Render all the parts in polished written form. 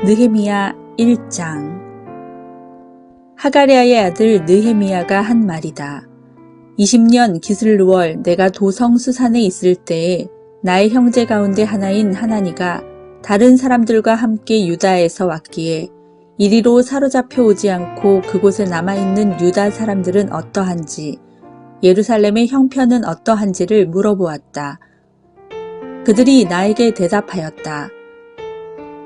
느헤미야 1장. 하가랴의 아들 느헤미야가 한 말이다. 20년 기슬루월 내가 도성 수산에 있을 때에 나의 형제 가운데 하나인 하나니가 다른 사람들과 함께 유다에서 왔기에 이리로 사로잡혀 오지 않고 그곳에 남아있는 유다 사람들은 어떠한지, 예루살렘의 형편은 어떠한지를 물어보았다. 그들이 나에게 대답하였다.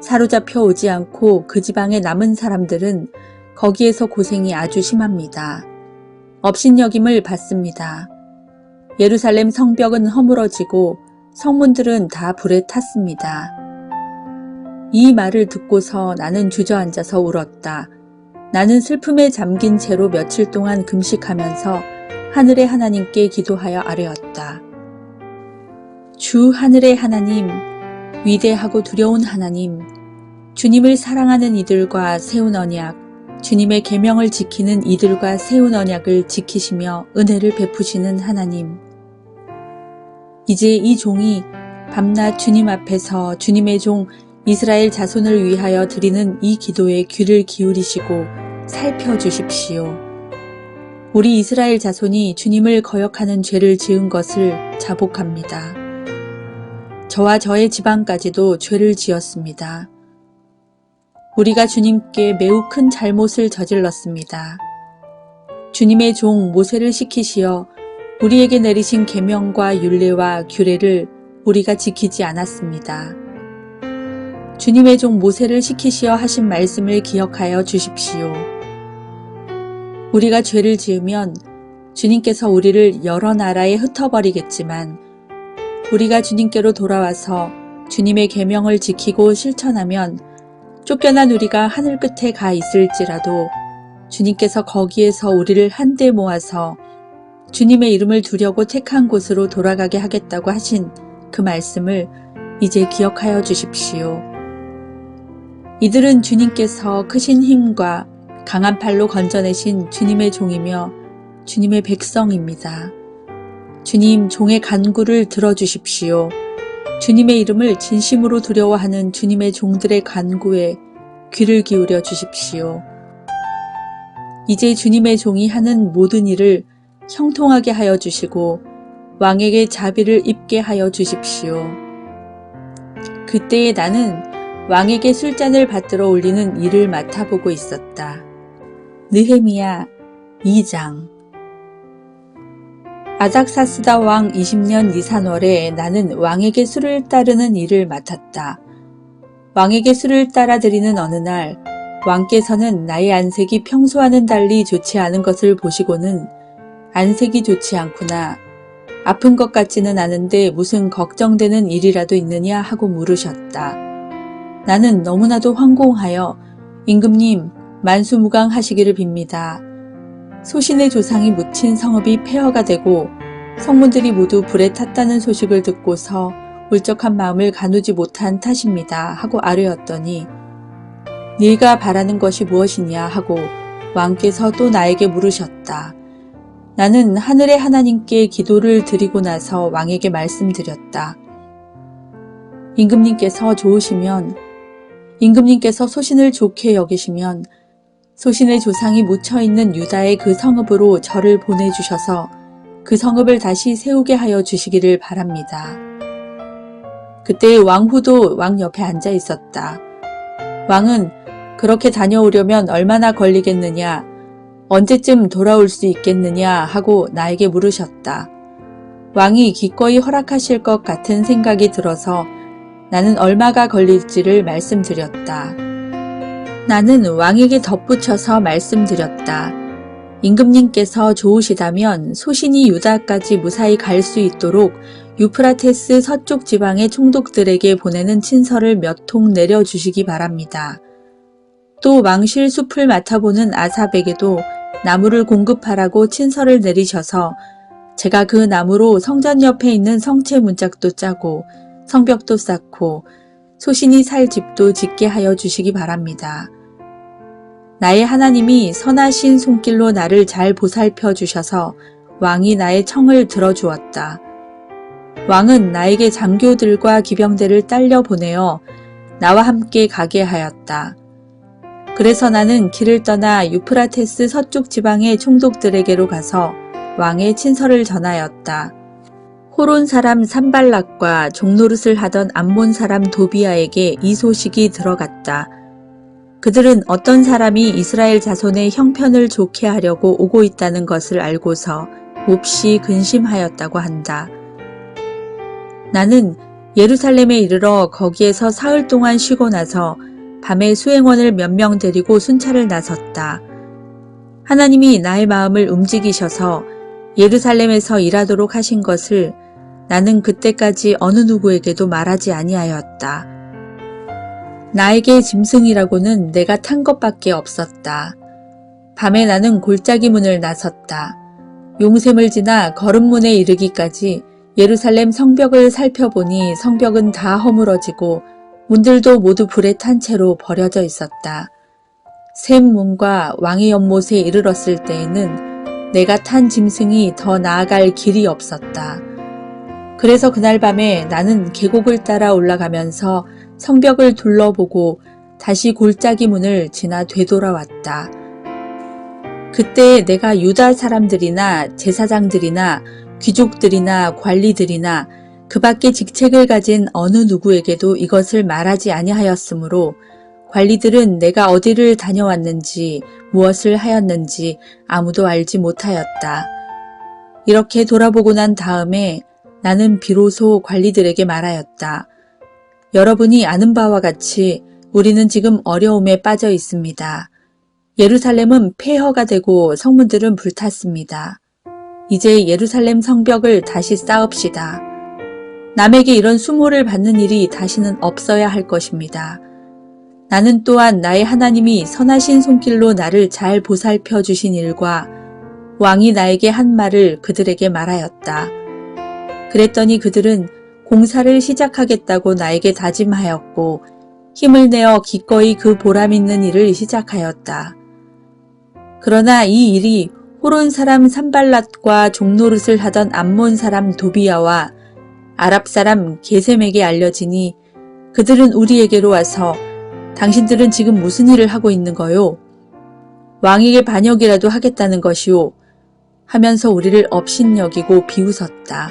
사로잡혀 오지 않고 그 지방에 남은 사람들은 거기에서 고생이 아주 심합니다. 업신여김을 받습니다. 예루살렘 성벽은 허물어지고 성문들은 다 불에 탔습니다. 이 말을 듣고서 나는 주저앉아서 울었다. 나는 슬픔에 잠긴 채로 며칠 동안 금식하면서 하늘의 하나님께 기도하여 아뢰었다. 주 하늘의 하나님, 위대하고 두려운 하나님, 주님을 사랑하는 이들과 세운 언약, 주님의 계명을 지키는 이들과 세운 언약을 지키시며 은혜를 베푸시는 하나님. 이제 이 종이 밤낮 주님 앞에서 주님의 종 이스라엘 자손을 위하여 드리는 이 기도에 귀를 기울이시고 살펴주십시오. 우리 이스라엘 자손이 주님을 거역하는 죄를 지은 것을 자복합니다. 저와 저의 지방까지도 죄를 지었습니다. 우리가 주님께 매우 큰 잘못을 저질렀습니다. 주님의 종 모세를 시키시어 우리에게 내리신 계명과 율례와 규례를 우리가 지키지 않았습니다. 주님의 종 모세를 시키시어 하신 말씀을 기억하여 주십시오. 우리가 죄를 지으면 주님께서 우리를 여러 나라에 흩어버리겠지만 우리가 주님께로 돌아와서 주님의 계명을 지키고 실천하면 쫓겨난 우리가 하늘 끝에 가 있을지라도 주님께서 거기에서 우리를 한데 모아서 주님의 이름을 두려고 택한 곳으로 돌아가게 하겠다고 하신 그 말씀을 이제 기억하여 주십시오. 이들은 주님께서 크신 힘과 강한 팔로 건져내신 주님의 종이며 주님의 백성입니다. 주님, 종의 간구를 들어주십시오. 주님의 이름을 진심으로 두려워하는 주님의 종들의 간구에 귀를 기울여 주십시오. 이제 주님의 종이 하는 모든 일을 형통하게 하여 주시고 왕에게 자비를 입게 하여 주십시오. 그때에 나는 왕에게 술잔을 받들어 올리는 일을 맡아보고 있었다. 느헤미야 2장. 아닥사스다 왕 20년 니산월에 나는 왕에게 술을 따르는 일을 맡았다. 왕에게 술을 따라 드리는 어느 날 왕께서는 나의 안색이 평소와는 달리 좋지 않은 것을 보시고는 안색이 좋지 않구나. 아픈 것 같지는 않은데 무슨 걱정되는 일이라도 있느냐 하고 물으셨다. 나는 너무나도 황공하여 임금님 만수무강하시기를 빕니다. 소신의 조상이 묻힌 성읍이 폐허가 되고 성문들이 모두 불에 탔다는 소식을 듣고서 울적한 마음을 가누지 못한 탓입니다 하고 아뢰었더니 네가 바라는 것이 무엇이냐 하고 왕께서 또 나에게 물으셨다. 나는 하늘의 하나님께 기도를 드리고 나서 왕에게 말씀드렸다. 임금님께서 좋으시면, 임금님께서 소신을 좋게 여기시면 소신의 조상이 묻혀있는 유다의 그 성읍으로 저를 보내주셔서 그 성읍을 다시 세우게 하여 주시기를 바랍니다. 그때 왕후도 왕 옆에 앉아 있었다. 왕은 그렇게 다녀오려면 얼마나 걸리겠느냐, 언제쯤 돌아올 수 있겠느냐 하고 나에게 물으셨다. 왕이 기꺼이 허락하실 것 같은 생각이 들어서 나는 얼마가 걸릴지를 말씀드렸다. 나는 왕에게 덧붙여서 말씀드렸다. 임금님께서 좋으시다면 소신이 유다까지 무사히 갈 수 있도록 유프라테스 서쪽 지방의 총독들에게 보내는 친서를 몇 통 내려주시기 바랍니다. 또 왕실 숲을 맡아보는 아삽에게도 나무를 공급하라고 친서를 내리셔서 제가 그 나무로 성전 옆에 있는 성체 문짝도 짜고 성벽도 쌓고 소신이 살 집도 짓게 하여 주시기 바랍니다. 나의 하나님이 선하신 손길로 나를 잘 보살펴 주셔서 왕이 나의 청을 들어주었다. 왕은 나에게 장교들과 기병대를 딸려 보내어 나와 함께 가게 하였다. 그래서 나는 길을 떠나 유프라테스 서쪽 지방의 총독들에게로 가서 왕의 친서를 전하였다. 호론 사람 산발락과 종노릇을 하던 암몬 사람 도비아에게 이 소식이 들어갔다. 그들은 어떤 사람이 이스라엘 자손의 형편을 좋게 하려고 오고 있다는 것을 알고서 몹시 근심하였다고 한다. 나는 예루살렘에 이르러 거기에서 사흘 동안 쉬고 나서 밤에 수행원을 몇 명 데리고 순찰을 나섰다. 하나님이 나의 마음을 움직이셔서 예루살렘에서 일하도록 하신 것을 나는 그때까지 어느 누구에게도 말하지 아니하였다. 나에게 짐승이라고는 내가 탄 것밖에 없었다. 밤에 나는 골짜기 문을 나섰다. 용샘을 지나 거름문에 이르기까지 예루살렘 성벽을 살펴보니 성벽은 다 허물어지고 문들도 모두 불에 탄 채로 버려져 있었다. 샘문과 왕의 연못에 이르렀을 때에는 내가 탄 짐승이 더 나아갈 길이 없었다. 그래서 그날 밤에 나는 계곡을 따라 올라가면서 성벽을 둘러보고 다시 골짜기 문을 지나 되돌아왔다. 그때 내가 유다 사람들이나 제사장들이나 귀족들이나 관리들이나 그 밖에 직책을 가진 어느 누구에게도 이것을 말하지 아니하였으므로 관리들은 내가 어디를 다녀왔는지 무엇을 하였는지 아무도 알지 못하였다. 이렇게 돌아보고 난 다음에 나는 비로소 관리들에게 말하였다. 여러분이 아는 바와 같이 우리는 지금 어려움에 빠져 있습니다. 예루살렘은 폐허가 되고 성문들은 불탔습니다. 이제 예루살렘 성벽을 다시 쌓읍시다. 남에게 이런 수모를 받는 일이 다시는 없어야 할 것입니다. 나는 또한 나의 하나님이 선하신 손길로 나를 잘 보살펴 주신 일과 왕이 나에게 한 말을 그들에게 말하였다. 그랬더니 그들은 공사를 시작하겠다고 나에게 다짐하였고 힘을 내어 기꺼이 그 보람 있는 일을 시작하였다. 그러나 이 일이 호론 사람 산발랏과 종노릇을 하던 암몬 사람 도비아와 아랍 사람 게셈에게 알려지니 그들은 우리에게로 와서 당신들은 지금 무슨 일을 하고 있는 거요? 왕에게 반역이라도 하겠다는 것이오? 하면서 우리를 업신여기고 비웃었다.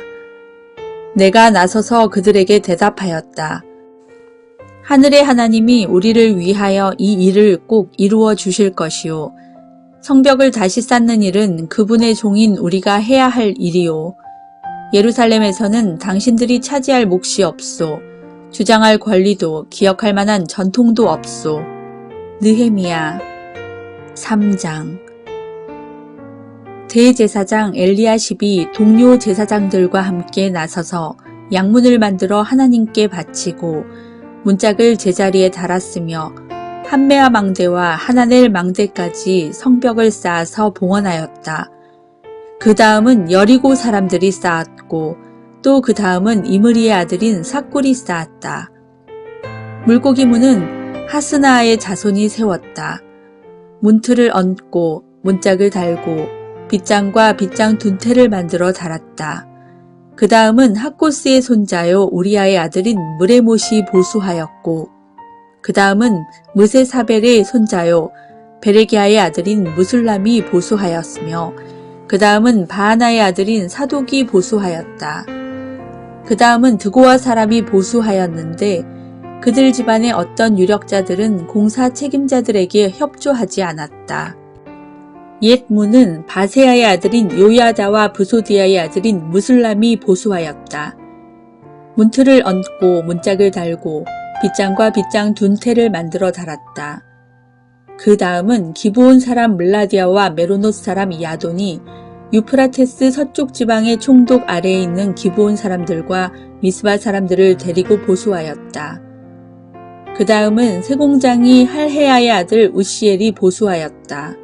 내가 나서서 그들에게 대답하였다. 하늘의 하나님이 우리를 위하여 이 일을 꼭 이루어 주실 것이요. 성벽을 다시 쌓는 일은 그분의 종인 우리가 해야 할 일이요. 예루살렘에서는 당신들이 차지할 몫이 없소. 주장할 권리도 기억할 만한 전통도 없소. 느헤미야 3장. 대제사장 엘리야십이 동료 제사장들과 함께 나서서 양문을 만들어 하나님께 바치고 문짝을 제자리에 달았으며 한메아 망대와 하나넬 망대까지 성벽을 쌓아서 봉헌하였다. 그 다음은 여리고 사람들이 쌓았고 또 그 다음은 이므리의 아들인 삭굴이 쌓았다. 물고기 문은 하스나아의 자손이 세웠다. 문틀을 얹고 문짝을 달고 빗장과 빗장 둔태를 만들어 달았다. 그 다음은 학고스의 손자요 우리아의 아들인 무레못이 보수하였고 그 다음은 무세사벨의 손자요 베레기아의 아들인 무술람이 보수하였으며 그 다음은 바하나의 아들인 사독이 보수하였다. 그 다음은 드고아 사람이 보수하였는데 그들 집안의 어떤 유력자들은 공사 책임자들에게 협조하지 않았다. 옛 문은 바세아의 아들인 요야다와 부소디아의 아들인 무술람이 보수하였다. 문틀을 얹고 문짝을 달고 빗장과 빗장 둔태를 만들어 달았다. 그 다음은 기브온 사람 물라디아와 메로노 사람 야돈이 유프라테스 서쪽 지방의 총독 아래에 있는 기브온 사람들과 미스바 사람들을 데리고 보수하였다. 그 다음은 세공장이 할헤아의 아들 우시엘이 보수하였다.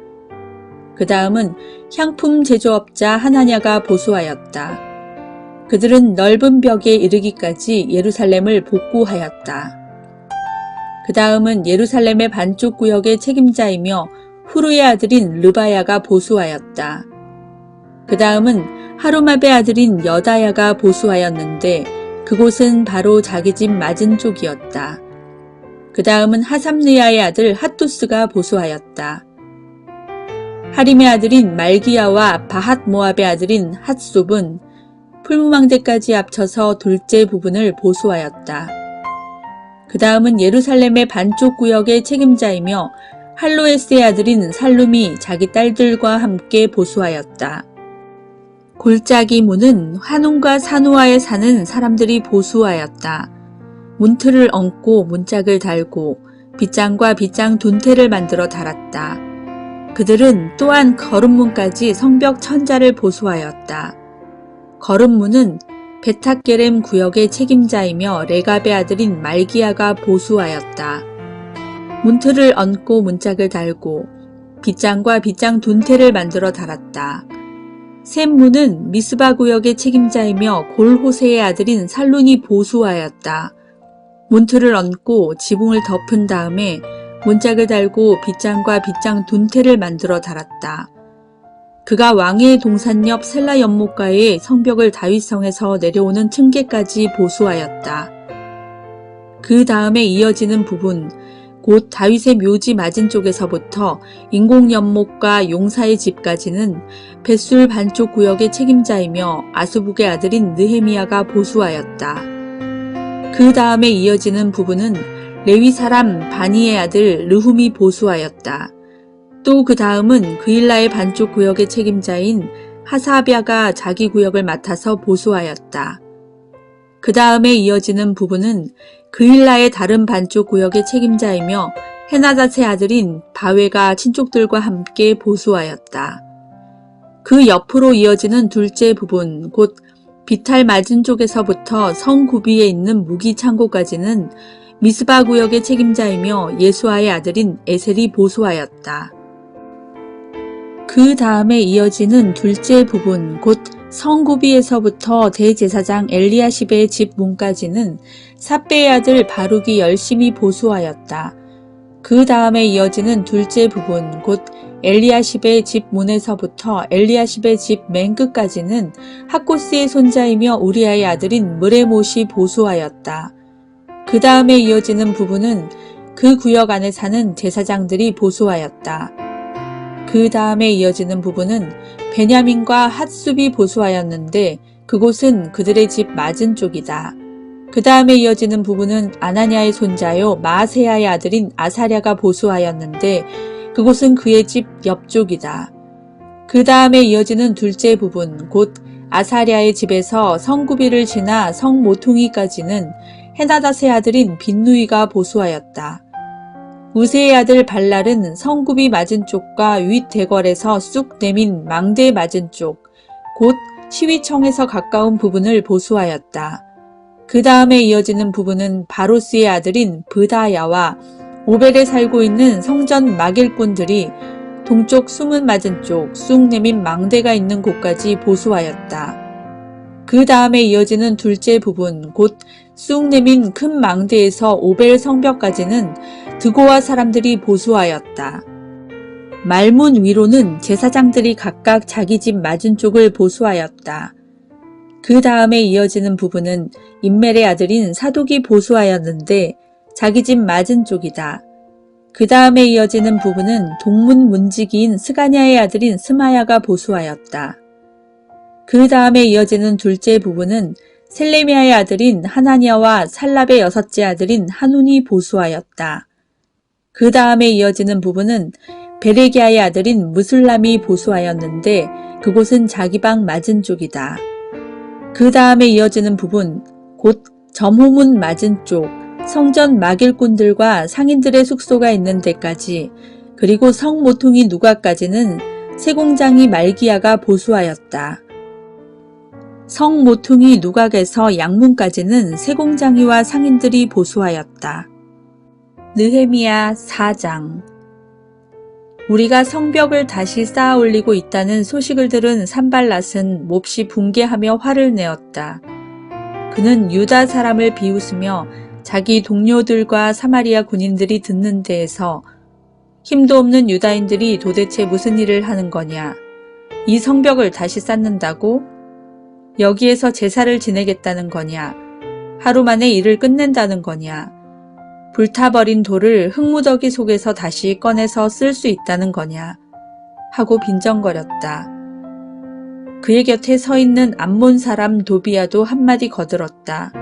그 다음은 향품 제조업자 하나냐가 보수하였다. 그들은 넓은 벽에 이르기까지 예루살렘을 복구하였다. 그 다음은 예루살렘의 반쪽 구역의 책임자이며 후루의 아들인 르바야가 보수하였다. 그 다음은 하루마베 아들인 여다야가 보수하였는데 그곳은 바로 자기 집 맞은 쪽이었다. 그 다음은 하삼느야의 아들 핫두스가 보수하였다. 하림의 아들인 말기야와 바핫 모압의 아들인 핫솝은 풀무망대까지 합쳐서 둘째 부분을 보수하였다. 그 다음은 예루살렘의 반쪽 구역의 책임자이며 할로에스의 아들인 살룸이 자기 딸들과 함께 보수하였다. 골짜기 문은 한움과 산우아에 사는 사람들이 보수하였다. 문틀을 얹고 문짝을 달고 빗장과 빗장 돈태를 만들어 달았다. 그들은 또한 거름문까지 성벽 천자를 보수하였다. 거름문은 베탁게렘 구역의 책임자이며 레갑의 아들인 말기야가 보수하였다. 문틀을 얹고 문짝을 달고 빗장과 빗장 돈태를 만들어 달았다. 샘문은 미스바 구역의 책임자이며 골호세의 아들인 살룬이 보수하였다. 문틀을 얹고 지붕을 덮은 다음에 문짝을 달고 빗장과 빗장 돈태를 만들어 달았다. 그가 왕의 동산 옆 셀라 연못가의 성벽을 다윗성에서 내려오는 층계까지 보수하였다. 그 다음에 이어지는 부분, 곧 다윗의 묘지 맞은 쪽에서부터 인공연못과 용사의 집까지는 벳술 반쪽 구역의 책임자이며 아수북의 아들인 느헤미야가 보수하였다. 그 다음에 이어지는 부분은 레위 사람 바니의 아들 르훔이 보수하였다. 또 그 다음은 그일라의 반쪽 구역의 책임자인 하사비아가 자기 구역을 맡아서 보수하였다. 그 다음에 이어지는 부분은 그일라의 다른 반쪽 구역의 책임자이며 헤나닷의 아들인 바웨가 친족들과 함께 보수하였다. 그 옆으로 이어지는 둘째 부분, 곧 비탈 맞은 쪽에서부터 성 구비에 있는 무기 창고까지는 미스바 구역의 책임자이며 예수아의 아들인 에셀이 보수하였다. 그 다음에 이어지는 둘째 부분, 곧 성구비에서부터 대제사장 엘리야십의 집 문까지는 삽베의 아들 바룩이 열심히 보수하였다. 그 다음에 이어지는 둘째 부분, 곧 엘리야십의 집 문에서부터 엘리야십의 집 맨 끝까지는 학고스의 손자이며 우리아의 아들인 무레못이 보수하였다. 그 다음에 이어지는 부분은 그 구역 안에 사는 제사장들이 보수하였다. 그 다음에 이어지는 부분은 베냐민과 핫숲이 보수하였는데 그곳은 그들의 집 맞은 쪽이다. 그 다음에 이어지는 부분은 아나냐의 손자요 마아세야의 아들인 아사랴가 보수하였는데 그곳은 그의 집 옆쪽이다. 그 다음에 이어지는 둘째 부분, 곧 아사랴의 집에서 성구비를 지나 성모퉁이까지는 헤나닷의 아들인 빈누이가 보수하였다. 우세의 아들 발랄은 성굽이 맞은 쪽과 윗대궐에서 쑥 내민 망대의 맞은 쪽, 곧 시위청에서 가까운 부분을 보수하였다. 그 다음에 이어지는 부분은 바로스의 아들인 브다야와 오벨에 살고 있는 성전 막일꾼들이 동쪽 수문 맞은 쪽, 쑥 내민 망대가 있는 곳까지 보수하였다. 그 다음에 이어지는 둘째 부분, 곧 쑥 내민 큰 망대에서 오벨 성벽까지는 드고와 사람들이 보수하였다. 말문 위로는 제사장들이 각각 자기 집 맞은 쪽을 보수하였다. 그 다음에 이어지는 부분은 임멜의 아들인 사독이 보수하였는데 자기 집 맞은 쪽이다. 그 다음에 이어지는 부분은 동문 문지기인 스가냐의 아들인 스마야가 보수하였다. 그 다음에 이어지는 둘째 부분은 셀레미야의 아들인 하나냐와 살랍의 여섯째 아들인 한운이 보수하였다. 그 다음에 이어지는 부분은 베레기야의 아들인 무술람이 보수하였는데 그곳은 자기 방 맞은 쪽이다. 그 다음에 이어지는 부분, 곧 점호문 맞은 쪽, 성전 막일꾼들과 상인들의 숙소가 있는 데까지, 그리고 성모퉁이 누가까지는 세공장이 말기야가 보수하였다. 성모퉁이 누각에서 양문까지는 세공장이와 상인들이 보수하였다. 느헤미야 4장. 우리가 성벽을 다시 쌓아 올리고 있다는 소식을 들은 산발랏은 몹시 붕괴하며 화를 내었다. 그는 유다 사람을 비웃으며 자기 동료들과 사마리아 군인들이 듣는 데에서 힘도 없는 유다인들이 도대체 무슨 일을 하는 거냐? 이 성벽을 다시 쌓는다고? 여기에서 제사를 지내겠다는 거냐? 하루 만에 일을 끝낸다는 거냐? 불타버린 돌을 흙무더기 속에서 다시 꺼내서 쓸 수 있다는 거냐 하고 빈정거렸다. 그의 곁에 서 있는 암몬 사람 도비야도 한마디 거들었다.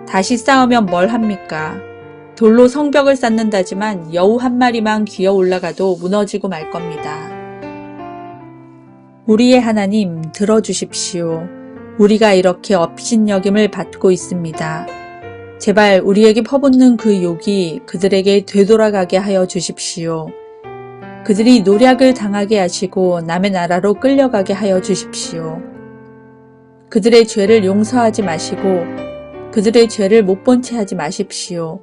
다시 싸우면 뭘 합니까? 돌로 성벽을 쌓는다지만 여우 한 마리만 기어 올라가도 무너지고 말 겁니다. 우리의 하나님 들어주십시오. 우리가 이렇게 업신여김을 받고 있습니다. 제발 우리에게 퍼붓는 그 욕이 그들에게 되돌아가게 하여 주십시오. 그들이 노략을 당하게 하시고 남의 나라로 끌려가게 하여 주십시오. 그들의 죄를 용서하지 마시고 그들의 죄를 못 본 채 하지 마십시오.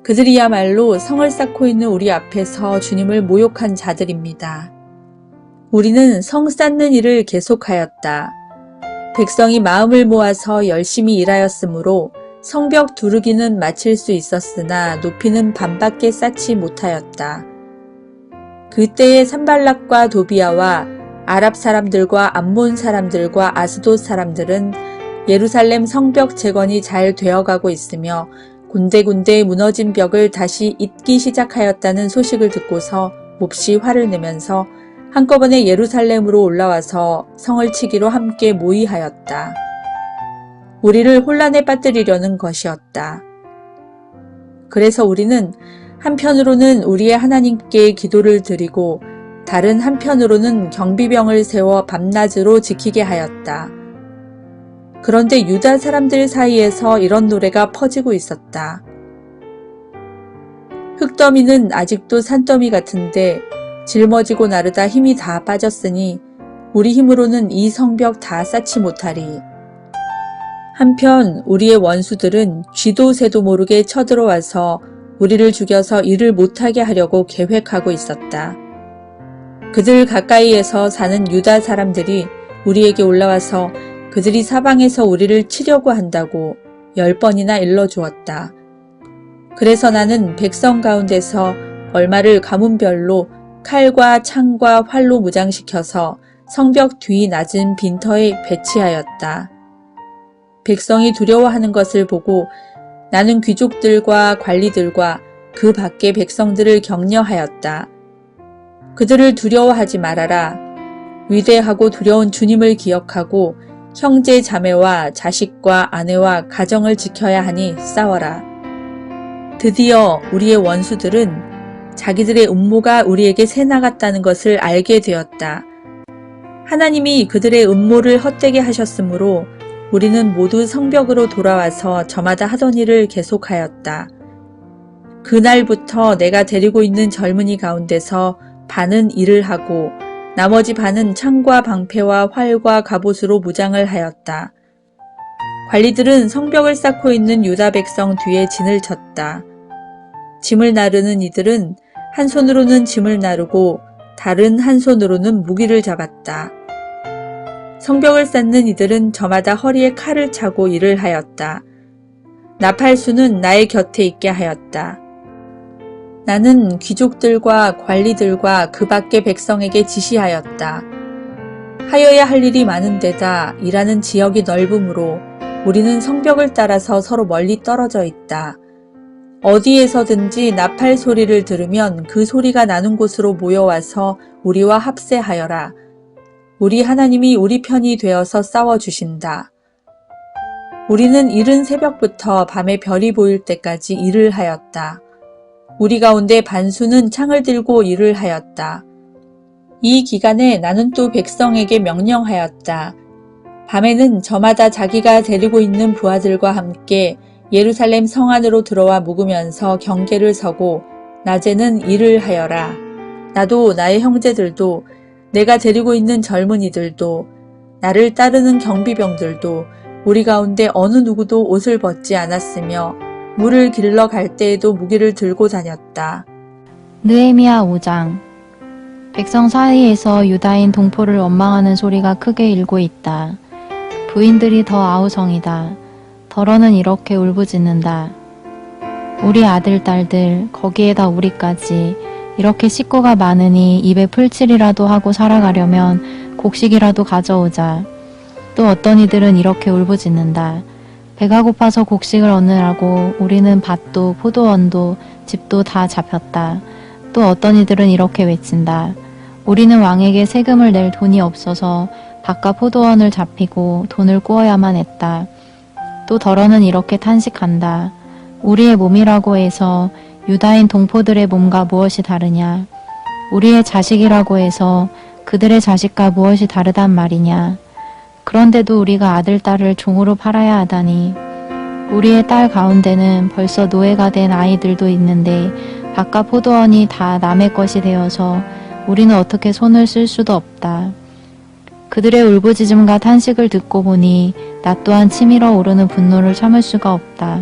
그들이야말로 성을 쌓고 있는 우리 앞에서 주님을 모욕한 자들입니다. 우리는 성 쌓는 일을 계속하였다. 백성이 마음을 모아서 열심히 일하였으므로 성벽 두르기는 마칠 수 있었으나 높이는 반밖에 쌓지 못하였다. 그때의 산발락과 도비야와 아랍 사람들과 암몬 사람들과 아스돗 사람들은 예루살렘 성벽 재건이 잘 되어가고 있으며 군데군데 무너진 벽을 다시 잇기 시작하였다는 소식을 듣고서 몹시 화를 내면서 한꺼번에 예루살렘으로 올라와서 성을 치기로 함께 모의하였다. 우리를 혼란에 빠뜨리려는 것이었다. 그래서 우리는 한편으로는 우리의 하나님께 기도를 드리고 다른 한편으로는 경비병을 세워 밤낮으로 지키게 하였다. 그런데 유다 사람들 사이에서 이런 노래가 퍼지고 있었다. 흙더미는 아직도 산더미 같은데 짊어지고 나르다 힘이 다 빠졌으니 우리 힘으로는 이 성벽 다 쌓지 못하리. 한편 우리의 원수들은 쥐도 새도 모르게 쳐들어와서 우리를 죽여서 일을 못하게 하려고 계획하고 있었다. 그들 가까이에서 사는 유다 사람들이 우리에게 올라와서 그들이 사방에서 우리를 치려고 한다고 10번이나 일러주었다. 그래서 나는 백성 가운데서 얼마를 가문별로 칼과 창과 활로 무장시켜서 성벽 뒤 낮은 빈터에 배치하였다. 백성이 두려워하는 것을 보고 나는 귀족들과 관리들과 그 밖의 백성들을 격려하였다. 그들을 두려워하지 말아라. 위대하고 두려운 주님을 기억하고 형제 자매와 자식과 아내와 가정을 지켜야 하니 싸워라. 드디어 우리의 원수들은 자기들의 음모가 우리에게 새나갔다는 것을 알게 되었다. 하나님이 그들의 음모를 헛되게 하셨으므로 우리는 모두 성벽으로 돌아와서 저마다 하던 일을 계속하였다. 그날부터 내가 데리고 있는 젊은이 가운데서 반은 일을 하고 나머지 반은 창과 방패와 활과 갑옷으로 무장을 하였다. 관리들은 성벽을 쌓고 있는 유다 백성 뒤에 진을 쳤다. 짐을 나르는 이들은 한 손으로는 짐을 나르고 다른 한 손으로는 무기를 잡았다. 성벽을 쌓는 이들은 저마다 허리에 칼을 차고 일을 하였다. 나팔수는 나의 곁에 있게 하였다. 나는 귀족들과 관리들과 그 밖의 백성에게 지시하였다. 하여야 할 일이 많은 데다 일하는 지역이 넓으므로 우리는 성벽을 따라서 서로 멀리 떨어져 있다. 어디에서든지 나팔 소리를 들으면 그 소리가 나는 곳으로 모여와서 우리와 합세하여라. 우리 하나님이 우리 편이 되어서 싸워주신다. 우리는 이른 새벽부터 밤에 별이 보일 때까지 일을 하였다. 우리 가운데 반수는 창을 들고 일을 하였다. 이 기간에 나는 또 백성에게 명령하였다. 밤에는 저마다 자기가 데리고 있는 부하들과 함께 예루살렘 성 안으로 들어와 묵으면서 경계를 서고 낮에는 일을 하여라. 나도 나의 형제들도 내가 데리고 있는 젊은이들도 나를 따르는 경비병들도 우리 가운데 어느 누구도 옷을 벗지 않았으며 물을 길러 갈 때에도 무기를 들고 다녔다. 느헤미야 5장. 백성 사이에서 유다인 동포를 원망하는 소리가 크게 일고 있다. 부인들이 더 아우성이다. 더러는 이렇게 울부짖는다. 우리 아들 딸들 거기에다 우리까지 이렇게 식구가 많으니 입에 풀칠이라도 하고 살아가려면 곡식이라도 가져오자. 또 어떤 이들은 이렇게 울부짖는다. 배가 고파서 곡식을 얻느라고 우리는 밭도 포도원도 집도 다 잡혔다. 또 어떤 이들은 이렇게 외친다. 우리는 왕에게 세금을 낼 돈이 없어서 밭과 포도원을 잡히고 돈을 꾸어야만 했다. 또 더러는 이렇게 탄식한다. 우리의 몸이라고 해서 유다인 동포들의 몸과 무엇이 다르냐? 우리의 자식이라고 해서 그들의 자식과 무엇이 다르단 말이냐? 그런데도 우리가 아들, 딸을 종으로 팔아야 하다니. 우리의 딸 가운데는 벌써 노예가 된 아이들도 있는데 밭과 포도원이 다 남의 것이 되어서 우리는 어떻게 손을 쓸 수도 없다. 그들의 울부짖음과 탄식을 듣고 보니 나 또한 치밀어 오르는 분노를 참을 수가 없다.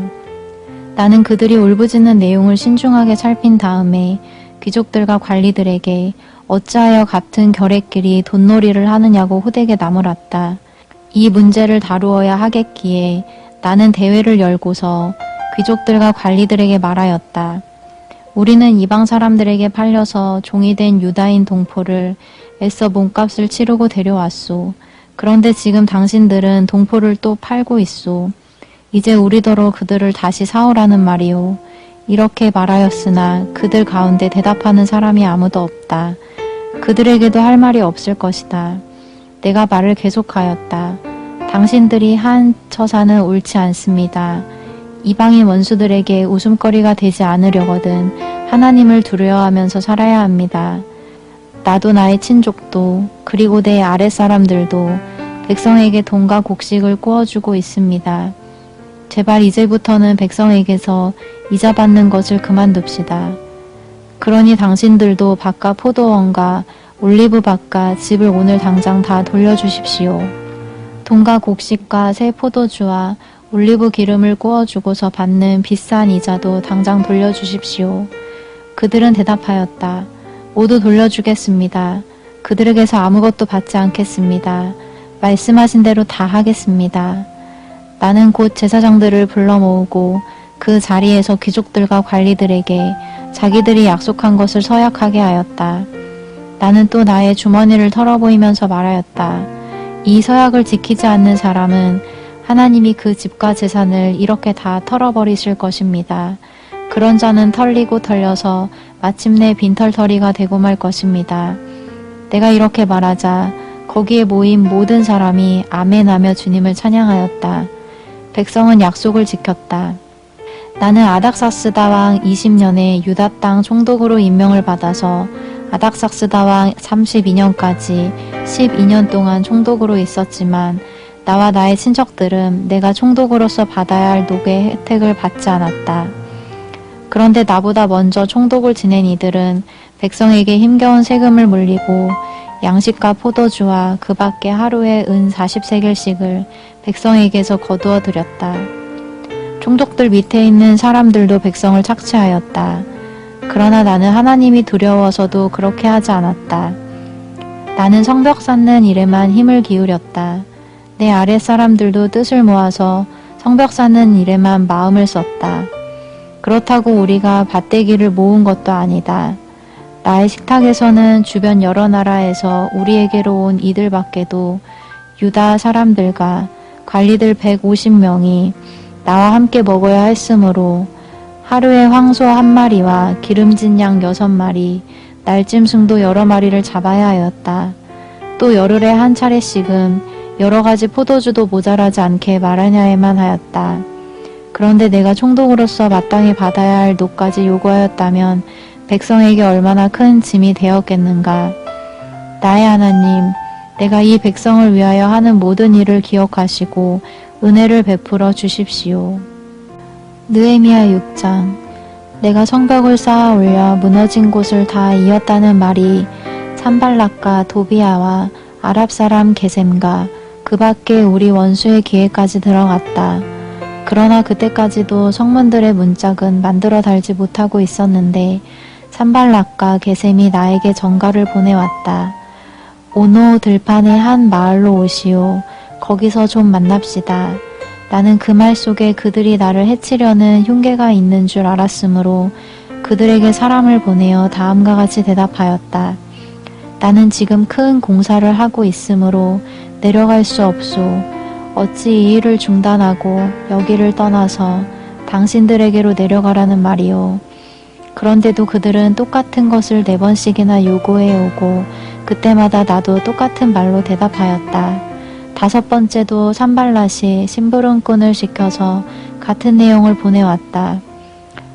나는 그들이 울부짖는 내용을 신중하게 살핀 다음에 귀족들과 관리들에게 어찌하여 같은 결핵끼리 돈놀이를 하느냐고 호되게 나무랐다. 이 문제를 다루어야 하겠기에 나는 대회를 열고서 귀족들과 관리들에게 말하였다. 우리는 이방 사람들에게 팔려서 종이 된 유다인 동포를 애써 몸값을 치르고 데려왔소. 그런데 지금 당신들은 동포를 또 팔고 있소. 이제 우리더러 그들을 다시 사오라는 말이오. 이렇게 말하였으나 그들 가운데 대답하는 사람이 아무도 없다. 그들에게도 할 말이 없을 것이다. 내가 말을 계속하였다. 당신들이 한 처사는 옳지 않습니다. 이방인 원수들에게 웃음거리가 되지 않으려거든 하나님을 두려워하면서 살아야 합니다. 나도 나의 친족도 그리고 내 아랫사람들도 백성에게 돈과 곡식을 구워주고 있습니다. 제발 이제부터는 백성에게서 이자 받는 것을 그만둡시다. 그러니 당신들도 밭과 포도원과 올리브밭과 집을 오늘 당장 다 돌려주십시오. 돈과 곡식과 새 포도주와 올리브 기름을 구워주고서 받는 비싼 이자도 당장 돌려주십시오. 그들은 대답하였다. 모두 돌려주겠습니다. 그들에게서 아무것도 받지 않겠습니다. 말씀하신 대로 다 하겠습니다. 나는 곧 제사장들을 불러 모으고 그 자리에서 귀족들과 관리들에게 자기들이 약속한 것을 서약하게 하였다. 나는 또 나의 주머니를 털어보이면서 말하였다. 이 서약을 지키지 않는 사람은 하나님이 그 집과 재산을 이렇게 다 털어버리실 것입니다. 그런 자는 털리고 털려서 마침내 빈털터리가 되고 말 것입니다. 내가 이렇게 말하자 거기에 모인 모든 사람이 아멘하며 주님을 찬양하였다. 백성은 약속을 지켰다. 나는 아닥사스다 왕 20년에 유다 땅 총독으로 임명을 받아서 아닥사스다 왕 32년까지 12년 동안 총독으로 있었지만 나와 나의 친척들은 내가 총독으로서 받아야 할 녹의 혜택을 받지 않았다. 그런데 나보다 먼저 총독을 지낸 이들은 백성에게 힘겨운 세금을 물리고 양식과 포도주와 그 밖에 하루에 은 40세겔씩을 백성에게서 거두어 들였다. 총독들 밑에 있는 사람들도 백성을 착취하였다. 그러나 나는 하나님이 두려워서도 그렇게 하지 않았다. 나는 성벽 쌓는 일에만 힘을 기울였다. 내 아랫사람들도 뜻을 모아서 성벽 쌓는 일에만 마음을 썼다. 그렇다고 우리가 밭대기를 모은 것도 아니다. 나의 식탁에서는 주변 여러 나라에서 우리에게로 온 이들 밖에도 유다 사람들과 관리들 150명이 나와 함께 먹어야 했으므로 하루에 황소 1마리와 기름진 양 6마리, 날짐승도 여러 마리를 잡아야 하였다. 또 열흘에 한 차례씩은 여러 가지 포도주도 모자라지 않게 마르냐에만 하였다. 그런데 내가 총독으로서 마땅히 받아야 할 녹까지 요구하였다면 백성에게 얼마나 큰 짐이 되었겠는가. 나의 하나님, 내가 이 백성을 위하여 하는 모든 일을 기억하시고 은혜를 베풀어 주십시오. 느헤미야 6장. 내가 성벽을 쌓아 올려 무너진 곳을 다 이었다는 말이 산발락과 도비아와 아랍 사람 게셈과 그 밖에 우리 원수의 귀에까지 들어갔다. 그러나 그때까지도 성문들의 문짝은 만들어 달지 못하고 있었는데 산발락과 게셈이 나에게 전가를 보내왔다. 오노 들판의 한 마을로 오시오. 거기서 좀 만납시다. 나는 그 말 속에 그들이 나를 해치려는 흉계가 있는 줄 알았으므로 그들에게 사람을 보내어 다음과 같이 대답하였다. 나는 지금 큰 공사를 하고 있으므로 내려갈 수 없소. 어찌 이 일을 중단하고 여기를 떠나서 당신들에게로 내려가라는 말이오. 그런데도 그들은 똑같은 것을 4번씩이나 요구해 오고 그때마다 나도 똑같은 말로 대답하였다. 5번째도 산발랏이 심부름꾼을 시켜서 같은 내용을 보내왔다.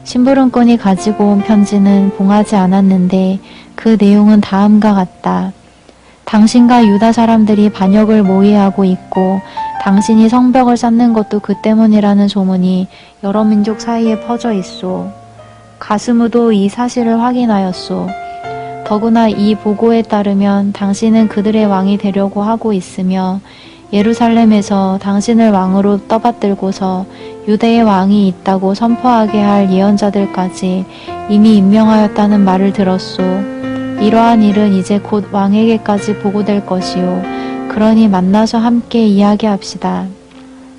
심부름꾼이 가지고 온 편지는 봉하지 않았는데 그 내용은 다음과 같다. 당신과 유다 사람들이 반역을 모의하고 있고 당신이 성벽을 쌓는 것도 그 때문이라는 소문이 여러 민족 사이에 퍼져 있소. 가스무도 이 사실을 확인하였소. 더구나 이 보고에 따르면 당신은 그들의 왕이 되려고 하고 있으며 예루살렘에서 당신을 왕으로 떠받들고서 유대의 왕이 있다고 선포하게 할 예언자들까지 이미 임명하였다는 말을 들었소. 이러한 일은 이제 곧 왕에게까지 보고될 것이요. 그러니 만나서 함께 이야기합시다.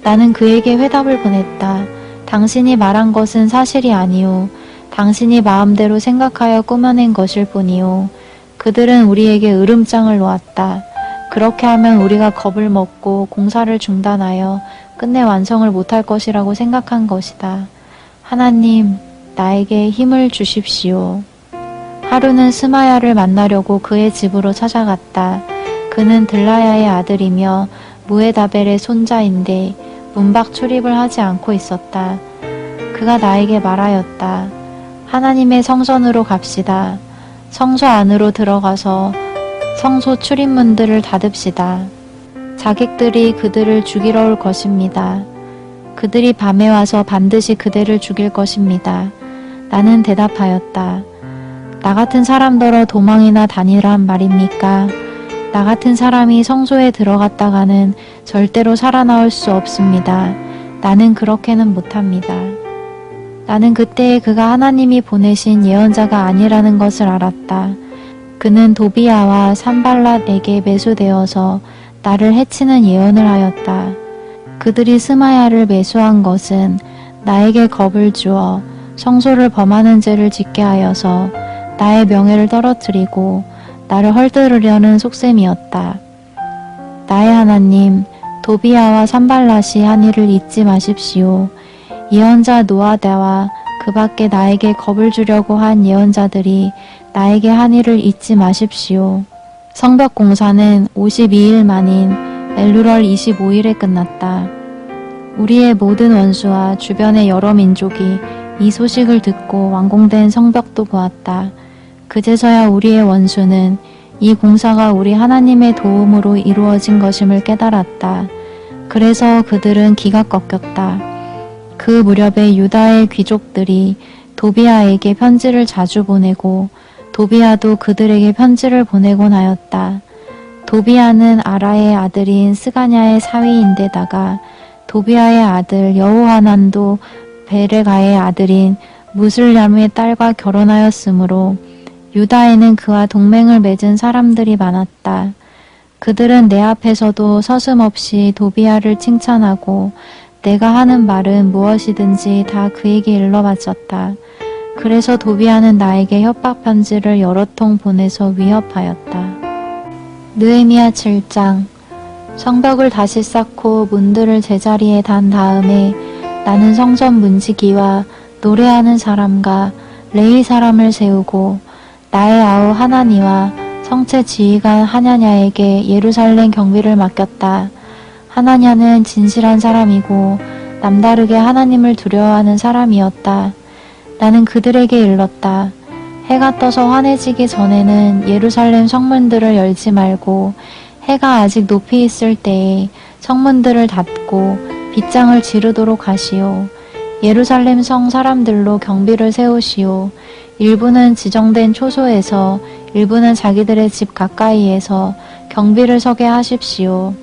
나는 그에게 회답을 보냈다. 당신이 말한 것은 사실이 아니오. 당신이 마음대로 생각하여 꾸며낸 것일 뿐이오. 그들은 우리에게 으름장을 놓았다. 그렇게 하면 우리가 겁을 먹고 공사를 중단하여 끝내 완성을 못할 것이라고 생각한 것이다. 하나님, 나에게 힘을 주십시오. 하루는 스마야를 만나려고 그의 집으로 찾아갔다. 그는 들라야의 아들이며 무에다벨의 손자인데 문밖 출입을 하지 않고 있었다. 그가 나에게 말하였다. 하나님의 성전으로 갑시다. 성소 안으로 들어가서 성소 출입문들을 닫읍시다. 자객들이 그들을 죽이러 올 것입니다. 그들이 밤에 와서 반드시 그대를 죽일 것입니다. 나는 대답하였다. 나 같은 사람더러 도망이나 다니란 말입니까? 나 같은 사람이 성소에 들어갔다가는 절대로 살아나올 수 없습니다. 나는 그렇게는 못합니다. 나는 그때에 그가 하나님이 보내신 예언자가 아니라는 것을 알았다. 그는 도비야와 산발랏에게 매수되어서 나를 해치는 예언을 하였다. 그들이 스마야를 매수한 것은 나에게 겁을 주어 성소를 범하는 죄를 짓게 하여서 나의 명예를 떨어뜨리고 나를 헐뜯으려는 속셈이었다. 나의 하나님, 도비야와 산발랏이 한 일을 잊지 마십시오. 예언자 노아다와 그 밖에 나에게 겁을 주려고 한 예언자들이 나에게 한 일을 잊지 마십시오. 성벽 공사는 52일 만인 엘루럴 25일에 끝났다. 우리의 모든 원수와 주변의 여러 민족이 이 소식을 듣고 완공된 성벽도 보았다. 그제서야 우리의 원수는 이 공사가 우리 하나님의 도움으로 이루어진 것임을 깨달았다. 그래서 그들은 기가 꺾였다. 그 무렵에 유다의 귀족들이 도비야에게 편지를 자주 보내고 도비야도 그들에게 편지를 보내곤 하였다. 도비야는 아라의 아들인 스가냐의 사위인데다가 도비야의 아들 여호하난도 베레가의 아들인 무슬람의 딸과 결혼하였으므로 유다에는 그와 동맹을 맺은 사람들이 많았다. 그들은 내 앞에서도 서슴없이 도비야를 칭찬하고 내가 하는 말은 무엇이든지 다 그에게 일러바쳤다. 그래서 도비야는 나에게 협박 편지를 여러 통 보내서 위협하였다. 느헤미야 7장. 성벽을 다시 쌓고 문들을 제자리에 단 다음에 나는 성전 문지기와 노래하는 사람과 레위 사람을 세우고 나의 아우 하나니와 성체 지휘관 하냐냐에게 예루살렘 경비를 맡겼다. 하나냐는 진실한 사람이고 남다르게 하나님을 두려워하는 사람이었다. 나는 그들에게 일렀다. 해가 떠서 환해지기 전에는 예루살렘 성문들을 열지 말고 해가 아직 높이 있을 때에 성문들을 닫고 빗장을 지르도록 하시오. 예루살렘 성 사람들로 경비를 세우시오. 일부는 지정된 초소에서 일부는 자기들의 집 가까이에서 경비를 서게 하십시오.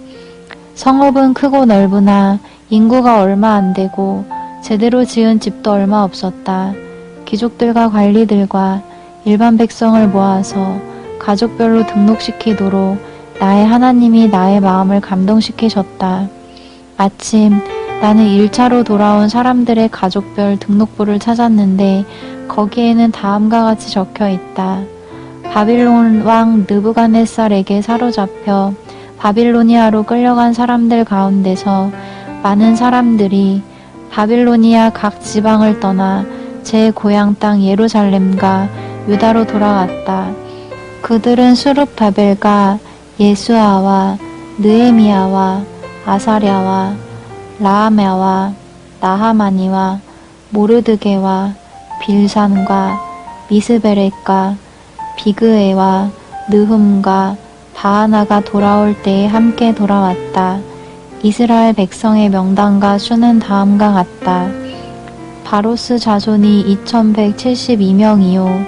성읍은 크고 넓으나 인구가 얼마 안 되고 제대로 지은 집도 얼마 없었다. 귀족들과 관리들과 일반 백성을 모아서 가족별로 등록시키도록 나의 하나님이 나의 마음을 감동시키셨다. 마침 나는 1차로 돌아온 사람들의 가족별 등록부를 찾았는데 거기에는 다음과 같이 적혀 있다. 바빌론 왕 느부갓네살에게 사로잡혀 바빌로니아로 끌려간 사람들 가운데서 많은 사람들이 바빌로니아 각 지방을 떠나 제 고향 땅 예루살렘과 유다로 돌아갔다. 그들은 수룹바벨과 예수아와 느헤미야와 아사랴와 라하메와 나하마니와 모르드게와 빌산과 미스베렛과 비그에와 느훔과 바하나가 돌아올 때에 함께 돌아왔다. 이스라엘 백성의 명단과 수는 다음과 같다. 바로스 자손이 2172명이요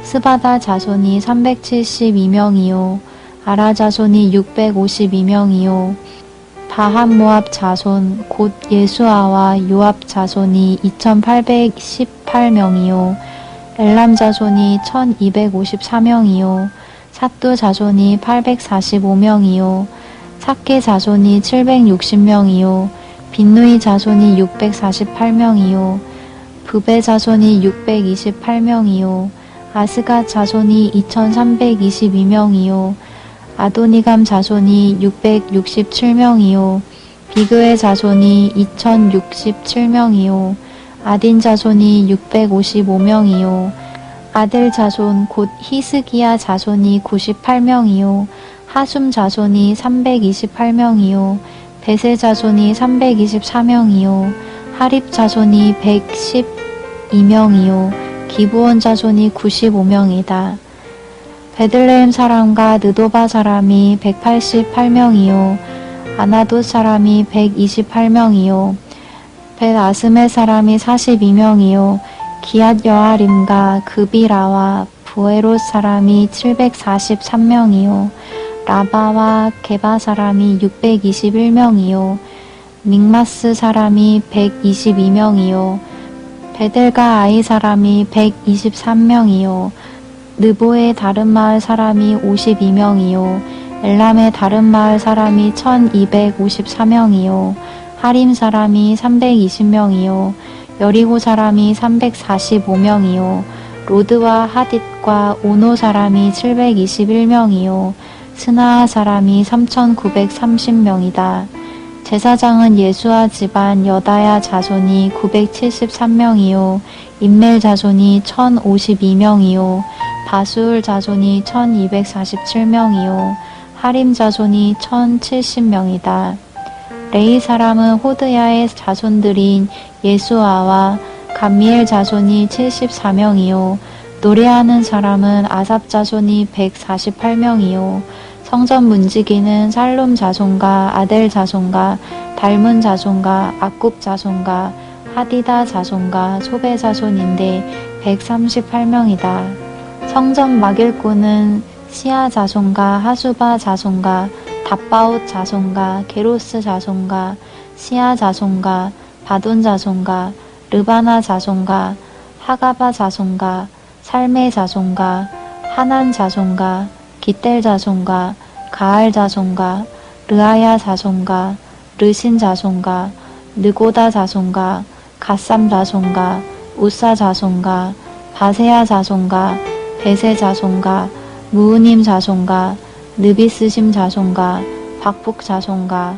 스바다 자손이 372명이요 아라 자손이 652명이요 바한 모압 자손 곧 예수아와 요압 자손이 2818명이요 엘람 자손이 1254명이요 삿두 자손이 845명이요 삭게 자손이 760명이요 빈누이 자손이 648명이요 부베 자손이 628명이요 아스가 자손이 2322명이요 아도니감 자손이 667명이요 비그의 자손이 2067명이요 아딘 자손이 655명이요 아델 자손 곧 히스기야 자손이 98명이요 하숨 자손이 328명이요 베세 자손이 324명이요 하립 자손이 112명이요 기브온 자손이 95명이다. 베들레헴 사람과 느도바 사람이 188명이요 아나돗 사람이 128명이요 벳아스메 사람이 42명이요 기앗 여아림과 그비라와 부에롯 사람이 743명이요 라바와 게바 사람이 621명이요 믹마스 사람이 122명이요 베델과 아이 사람이 123명이요 느보의 다른 마을 사람이 52명이요 엘람의 다른 마을 사람이 1254명이요 하림 사람이 320명이요 여리고 사람이 345명이요 로드와 하딧과 오노 사람이 721명이요 스나아 사람이 3930명이다. 제사장은 예수아 집안 여다야 자손이 973명이요 임멜 자손이 1052명이요 바수울 자손이 1247명이요 하림 자손이 1070명이다. 레이 사람은 호드야의 자손들인 예수아와 감미엘 자손이 74명이요 노래하는 사람은 아삽 자손이 148명이요 성전 문지기는 살룸 자손과 아델 자손과 달문 자손과 악굽 자손과 하디다 자손과 소베 자손인데 138명이다. 성전 막일꾼은 시아 자손과 하수바 자손과 답바옷 자손과 게로스 자손과 시아 자손과 바돈 자손과 르바나 자손과 하가바 자손과 살메 자손과 하난 자손과 기델 자손과 가알 자손과 르아야 자손과 르신 자손과 느고다 자손과 갓삼 자손과 우사 자손과 바세야 자손과 베세 자손과 무우님 자손과 느비스심 자손과 박북 자손과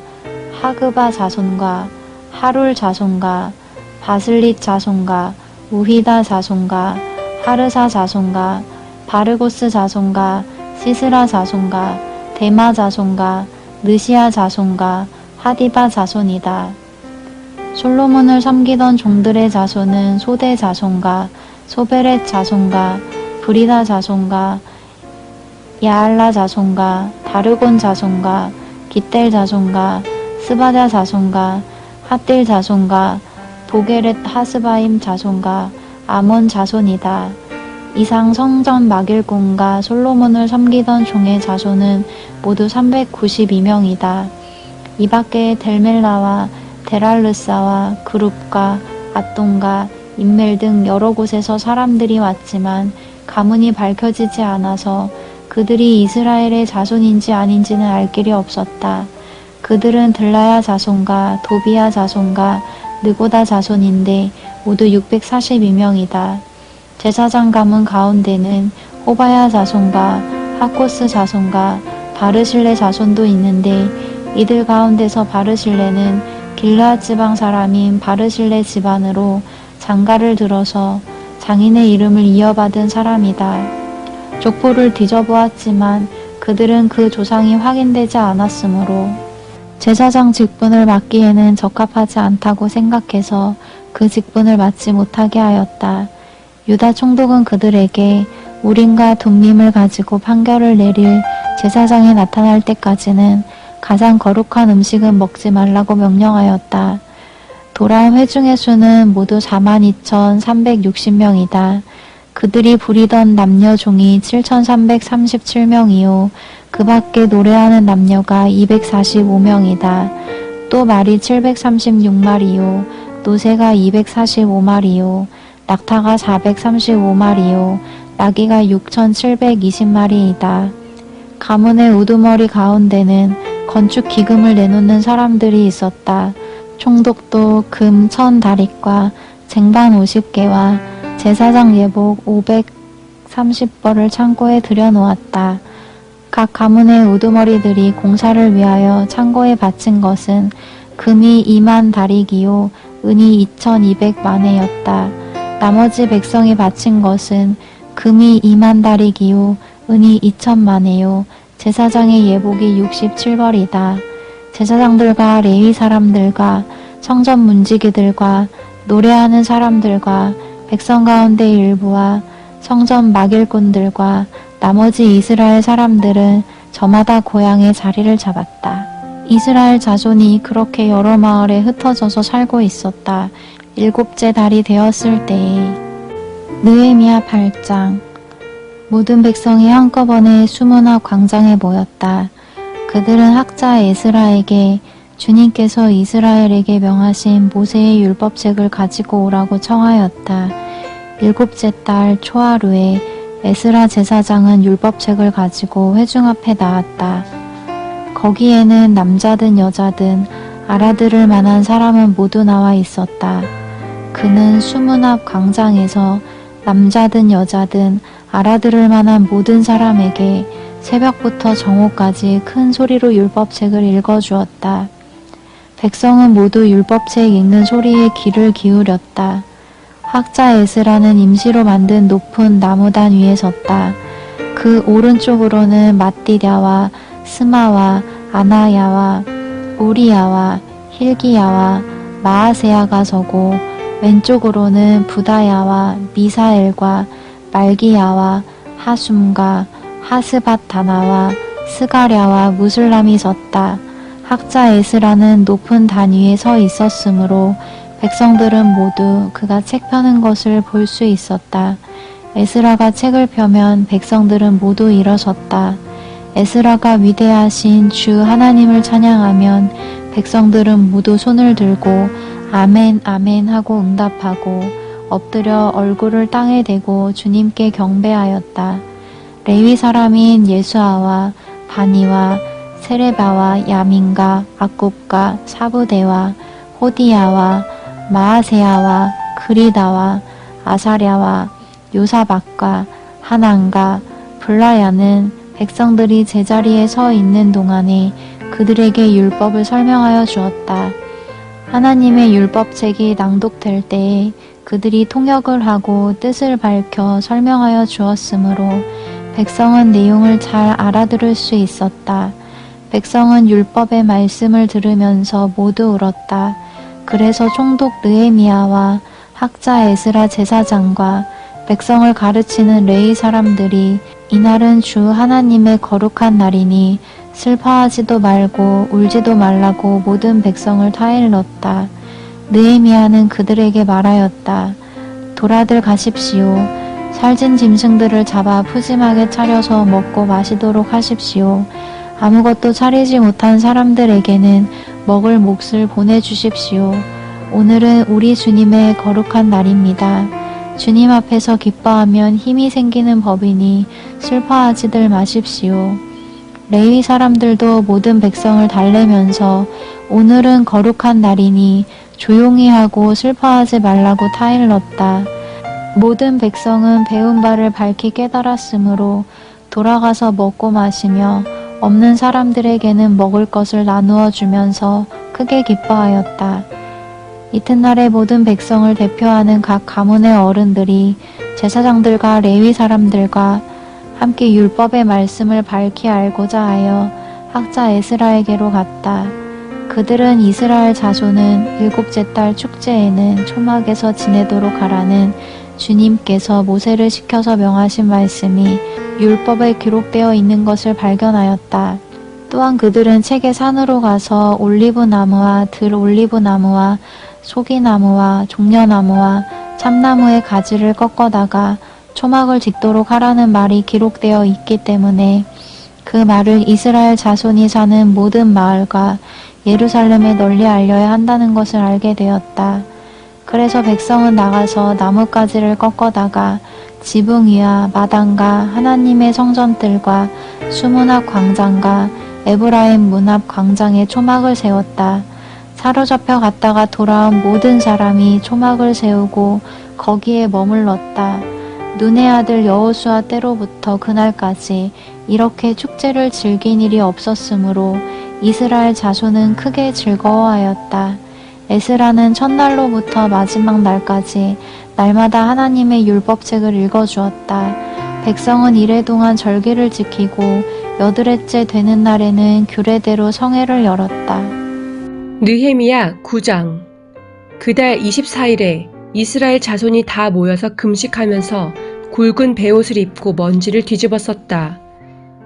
하그바 자손과 하룰 자손과 바슬릿 자손과 우히다 자손과 하르사 자손과 바르고스 자손과 시스라 자손과 데마 자손과 느시아 자손과 하디바 자손이다. 솔로몬을 섬기던 종들의 자손은 소대 자손과 소베렛 자손과 브리다 자손과 야알라 자손과 다르곤 자손과 깃델 자손과 스바자 자손과 핫딜 자손과 보게렛 하스바임 자손과 아몬 자손이다. 이상 성전 막일꾼과 솔로몬을 섬기던 종의 자손은 모두 392명이다. 이 밖에 델멜라와 데랄르사와 그룹과 앗돈과 인멜 등 여러 곳에서 사람들이 왔지만 가문이 밝혀지지 않아서 그들이 이스라엘의 자손인지 아닌지는 알 길이 없었다. 그들은 들라야 자손과 도비야 자손과 느고다 자손인데 모두 642명이다. 제사장 가문 가운데는 호바야 자손과 하코스 자손과 바르실레 자손도 있는데 이들 가운데서 바르실레는 길르앗 지방 사람인 바르실레 집안으로 장가를 들어서 장인의 이름을 이어받은 사람이다. 족보를 뒤져보았지만 그들은 그 조상이 확인되지 않았으므로 제사장 직분을 맡기에는 적합하지 않다고 생각해서 그 직분을 맡지 못하게 하였다. 유다 총독은 그들에게 우림과 둠밈을 가지고 판결을 내릴 제사장이 나타날 때까지는 가장 거룩한 음식은 먹지 말라고 명령하였다. 돌아온 회중의 수는 모두 42,360명이다. 그들이 부리던 남녀 종이 7,337명이요. 그 밖에 노래하는 남녀가 245명이다. 또 말이 736마리요. 노새가 245마리요. 낙타가 435마리요. 나귀가 6,720마리이다. 가문의 우두머리 가운데는 건축 기금을 내놓는 사람들이 있었다. 총독도 금 1,000다릿과 쟁반 50개와 제사장 예복 530벌을 창고에 들여놓았다. 각 가문의 우두머리들이 공사를 위하여 창고에 바친 것은 금이 2만 다릭이요 은이 2,200만회였다. 나머지 백성이 바친 것은 금이 2만 다릭이요 은이 2,000만회요 제사장의 예복이 67벌이다. 제사장들과 레위 사람들과 성전 문지기들과 노래하는 사람들과 백성 가운데 일부와 성전 막일꾼들과 나머지 이스라엘 사람들은 저마다 고향에 자리를 잡았다. 이스라엘 자손이 그렇게 여러 마을에 흩어져서 살고 있었다. 7째 달이 되었을 때에 느헤미야 8장. 모든 백성이 한꺼번에 수문앞 광장에 모였다. 그들은 학자 에스라에게 주님께서 이스라엘에게 명하신 모세의 율법책을 가지고 오라고 청하였다. 7째 달 초하루에 에스라 제사장은 율법책을 가지고 회중 앞에 나왔다. 거기에는 남자든 여자든 알아들을 만한 사람은 모두 나와 있었다. 그는 수문 앞 광장에서 남자든 여자든 알아들을 만한 모든 사람에게 새벽부터 정오까지 큰 소리로 율법책을 읽어주었다. 백성은 모두 율법책 읽는 소리에 귀를 기울였다. 학자 에스라는 임시로 만든 높은 나무단 위에 섰다. 그 오른쪽으로는 마띠랴와 스마와 아나야와 우리야와 힐기야와 마아세야가 서고 왼쪽으로는 부다야와 미사엘과 말기야와 하숨과 하스밧다나와 스가랴와 무슬람이 섰다. 학자 에스라는 높은 단 위에 서 있었으므로 백성들은 모두 그가 책 펴는 것을 볼 수 있었다. 에스라가 책을 펴면 백성들은 모두 일어섰다. 에스라가 위대하신 주 하나님을 찬양하면 백성들은 모두 손을 들고 아멘 아멘 하고 응답하고 엎드려 얼굴을 땅에 대고 주님께 경배하였다. 레위 사람인 예수아와 바니와 세레바와 야민과 아굽과 사부대와 호디야와 마아세야와 그리다와 아사랴와 요사박과 하난과 블라야는 백성들이 제자리에 서 있는 동안에 그들에게 율법을 설명하여 주었다. 하나님의 율법책이 낭독될 때에 그들이 통역을 하고 뜻을 밝혀 설명하여 주었으므로 백성은 내용을 잘 알아들을 수 있었다. 백성은 율법의 말씀을 들으면서 모두 울었다. 그래서 총독 느헤미야와 학자 에스라 제사장과 백성을 가르치는 레위 사람들이 이날은 주 하나님의 거룩한 날이니 슬퍼하지도 말고 울지도 말라고 모든 백성을 타일렀다. 느헤미야는 그들에게 말하였다. 돌아들 가십시오. 살찐 짐승들을 잡아 푸짐하게 차려서 먹고 마시도록 하십시오. 아무것도 차리지 못한 사람들에게는 먹을 몫을 보내주십시오. 오늘은 우리 주님의 거룩한 날입니다. 주님 앞에서 기뻐하면 힘이 생기는 법이니 슬퍼하지들 마십시오. 레위 사람들도 모든 백성을 달래면서 오늘은 거룩한 날이니 조용히 하고 슬퍼하지 말라고 타일렀다. 모든 백성은 배운 바를 밝히 깨달았으므로 돌아가서 먹고 마시며 없는 사람들에게는 먹을 것을 나누어 주면서 크게 기뻐하였다. 이튿날에 모든 백성을 대표하는 각 가문의 어른들이 제사장들과 레위 사람들과 함께 율법의 말씀을 밝히 알고자 하여 학자 에스라에게로 갔다. 그들은 이스라엘 자손은 일곱째 달 축제에는 초막에서 지내도록 하라는 주님께서 모세를 시켜서 명하신 말씀이 율법에 기록되어 있는 것을 발견하였다. 또한 그들은 책의 산으로 가서 올리브나무와 들올리브나무와 소기나무와 종려나무와 참나무의 가지를 꺾어다가 초막을 짓도록 하라는 말이 기록되어 있기 때문에 그 말을 이스라엘 자손이 사는 모든 마을과 예루살렘에 널리 알려야 한다는 것을 알게 되었다. 그래서 백성은 나가서 나뭇가지를 꺾어다가 지붕 위와 마당과 하나님의 성전들과 수문 앞 광장과 에브라임 문 앞 광장에 초막을 세웠다. 사로잡혀 갔다가 돌아온 모든 사람이 초막을 세우고 거기에 머물렀다. 눈의 아들 여호수아 때로부터 그날까지 이렇게 축제를 즐긴 일이 없었으므로 이스라엘 자손은 크게 즐거워하였다. 에스라는 첫날로부터 마지막 날까지 날마다 하나님의 율법책을 읽어주었다. 백성은 이래 동안 절기를 지키고 여드렛째 되는 날에는 규례대로 성회를 열었다. 느헤미야 9장. 그달 24일에 이스라엘 자손이 다 모여서 금식하면서 굵은 베옷을 입고 먼지를 뒤집어 썼다.